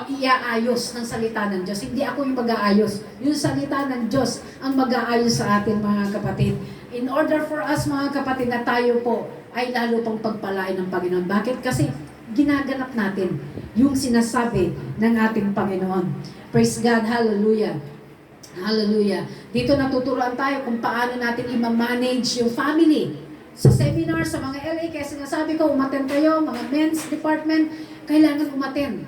iaayos ng salita ng Diyos. Hindi ako yung mag-aayos. Yung salita ng Diyos ang mag-aayos sa atin mga kapatid. In order for us mga kapatid na tayo po ay lalo pang pagpalain ng Panginoon. Bakit? Kasi ginaganap natin yung sinasabi ng ating Panginoon. Praise God. Hallelujah. Hallelujah. Dito natuturuan tayo kung paano natin i-manage yung family. Sa seminar, sa mga LA, kaya sinasabi ko, umattend kayo, mga men's department, kailangan umattend.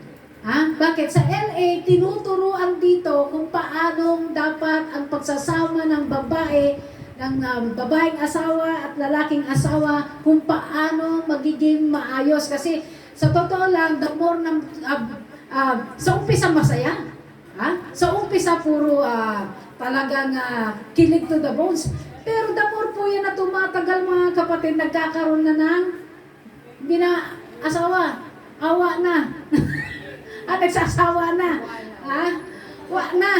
Bakit? Sa LA, tinuturuan dito kung paanong dapat ang pagsasama ng babae, ng babaeng asawa at lalaking asawa, kung paano magiging maayos. Kasi sa totoo lang, the more sa umpisa masaya. Sa umpisa puro talagang kilig to the bones. Pero the more po yan na tumatagal mga kapatid, nagkakaroon na ng hindi na asawa, awa na. At nagsasawa na. Wa na.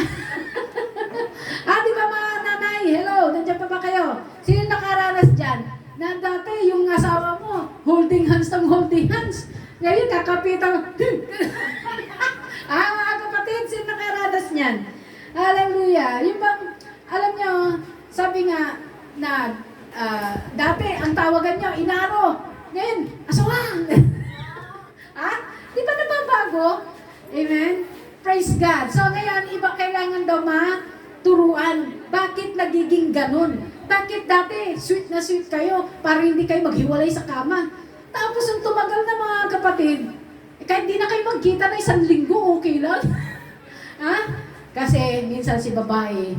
Di ba mga nanay? Hello, nandiyan pa ba kayo? Sino nakaranas dyan? Na dati yung asawa mo, holding hands ng holding hands. Ngayon, kakapitan. Mga kapatid, sino nakaranas niyan? Hallelujah. Yung bang, alam nyo, sabi nga na dati, ang tawagan nyo, inaro. Ngayon, asawang. Di ba nababago? Amen? Praise God. So ngayon, iba kailangan daw maturuan. Bakit nagiging ganun? Bakit dati, sweet na sweet kayo para hindi kayo maghiwalay sa kama? Tapos yung tumagal na mga kapatid, kahit di na kayo magkita na 1 linggo, okay lang. Kasi minsan si babae,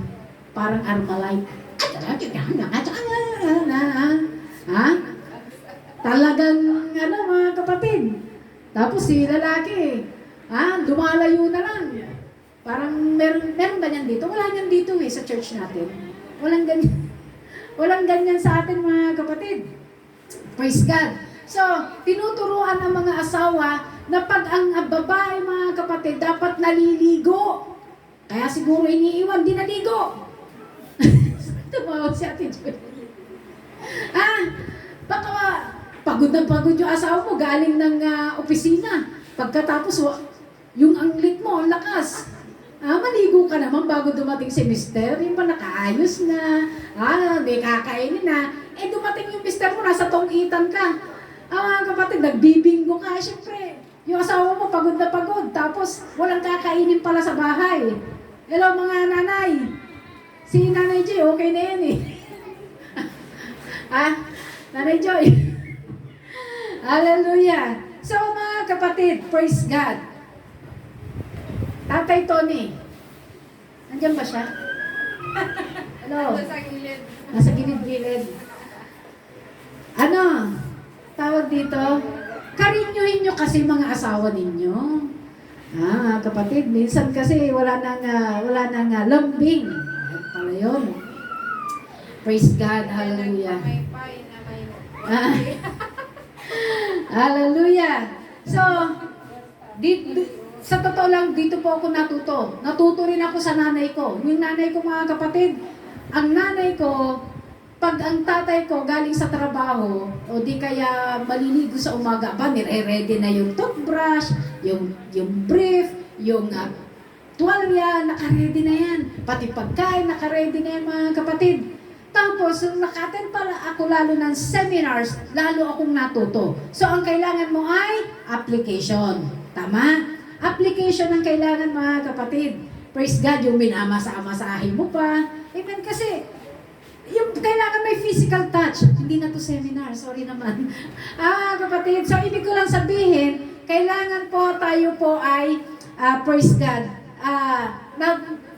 parang Armalite. Talagang, mga kapatid. Tapos si lalaki, lumalayo na lang. Parang meron ba yan dito? Wala yan dito sa church natin. Walang ganyan. Walang ganyan sa atin mga kapatid. Praise God. So, tinuturuan ng mga asawa na pag ang babae mga kapatid dapat naliligo. Kaya siguro iniiwan, di naligo. Tumawag si Ate Joy. Baka pagod na pagod yung asawa mo galing ng opisina. Pagkatapos, yung anglit mo, ang lakas. Maligo ka naman bago dumating si mister. Yung pa nakaayos na. May kakainin na. Dumating yung mister mo, nasa tong-itan ka. Mga kapatid, nagbibingo ka. Siyempre, yung asawa mo pagod na pagod. Tapos, walang kakainin pala sa bahay. Hello mga nanay. Si Nanay Joy, okay na yan Nanay Joy. Hallelujah. So mga kapatid, praise God. Tatay Tony. Nandiyan ba siya? Hello. Nasa gilid-gilid. Tawag dito? Karinyuhin nyo kasi mga asawa ninyo. Kapatid, minsan kasi wala nang lambing. Pala yun. Praise God. Hallelujah. Hallelujah. So, sa totoo lang, dito po ako natuto. Natuto rin ako sa nanay ko. Yung nanay ko mga kapatid, ang nanay ko, pag ang tatay ko galing sa trabaho, o di kaya maliligo sa umaga, nire-ready na yung toothbrush, yung brief, yung tuwalya, naka-ready na yan. Pati pagkain, naka-ready na yan mga kapatid. Tapos, nakaten pala ako lalo ng seminars, lalo akong natuto. So, ang kailangan mo ay application. Tama? Application ang kailangan mga kapatid. Praise God, yung minamasa-amasahin mo pa. Amen, kasi yung kailangan may physical touch. Hindi na to seminar, sorry naman. Kapatid, so ibig ko lang sabihin, kailangan po tayo po ay, praise God,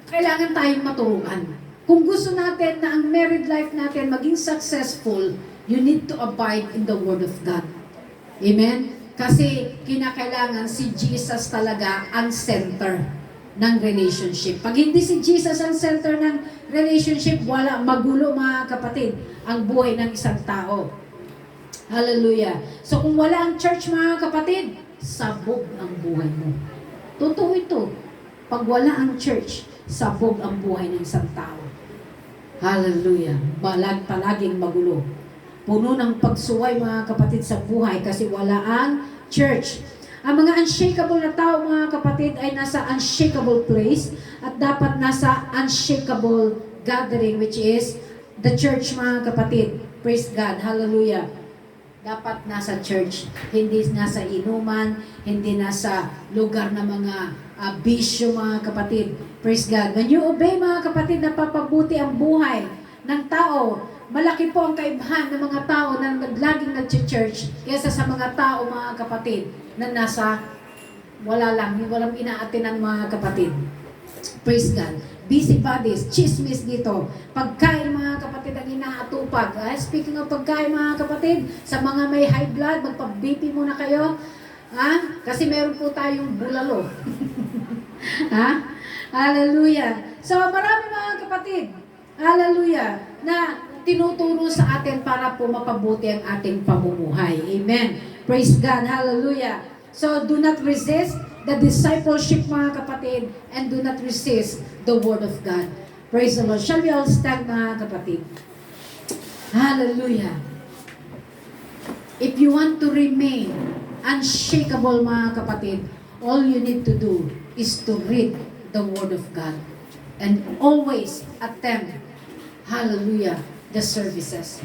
kailangan tayong maturuan. Kung gusto natin na ang married life natin maging successful, you need to abide in the Word of God. Amen? Kasi kinakailangan si Jesus talaga ang center ng relationship. Pag hindi si Jesus ang center ng relationship, wala, magulo mga kapatid, ang buhay ng isang tao. Hallelujah. So kung wala ang church mga kapatid, sabog ang buhay mo. Totoo ito. Pag wala ang church, sabog ang buhay ng isang tao. Hallelujah. Palaging magulo. Puno ng pagsuway mga kapatid sa buhay kasi wala ang church. Ang mga unshakable na tao mga kapatid ay nasa unshakable place at dapat nasa unshakable gathering, which is the church mga kapatid. Praise God. Hallelujah. Dapat nasa church, hindi nasa inuman, hindi nasa lugar na mga bisyo mga kapatid. Praise God. When you obey mga kapatid, napapabuti ang buhay ng tao. Malaki po ang kaibahan ng mga tao na laging nag-church kaysa sa mga tao mga kapatid na nasa walang inaatinan mga kapatid. Praise God. Busy bodies, chismis dito. Pagkain mga kapatid ang inaatupag. Speaking of pagkain mga kapatid, sa mga may high blood, magpa-BP muna kayo. Kasi meron po tayong bulalo. Hallelujah. So marami mga kapatid, hallelujah, na tinuturo sa atin para po mapabuti ang ating pamumuhay. Amen. Praise God. Hallelujah. So do not resist the discipleship mga kapatid and do not resist the Word of God. Praise the Lord. Shall we all stand mga kapatid? Hallelujah. If you want to remain unshakable mga kapatid, all you need to do is to read the Word of God and always attend, hallelujah, the services.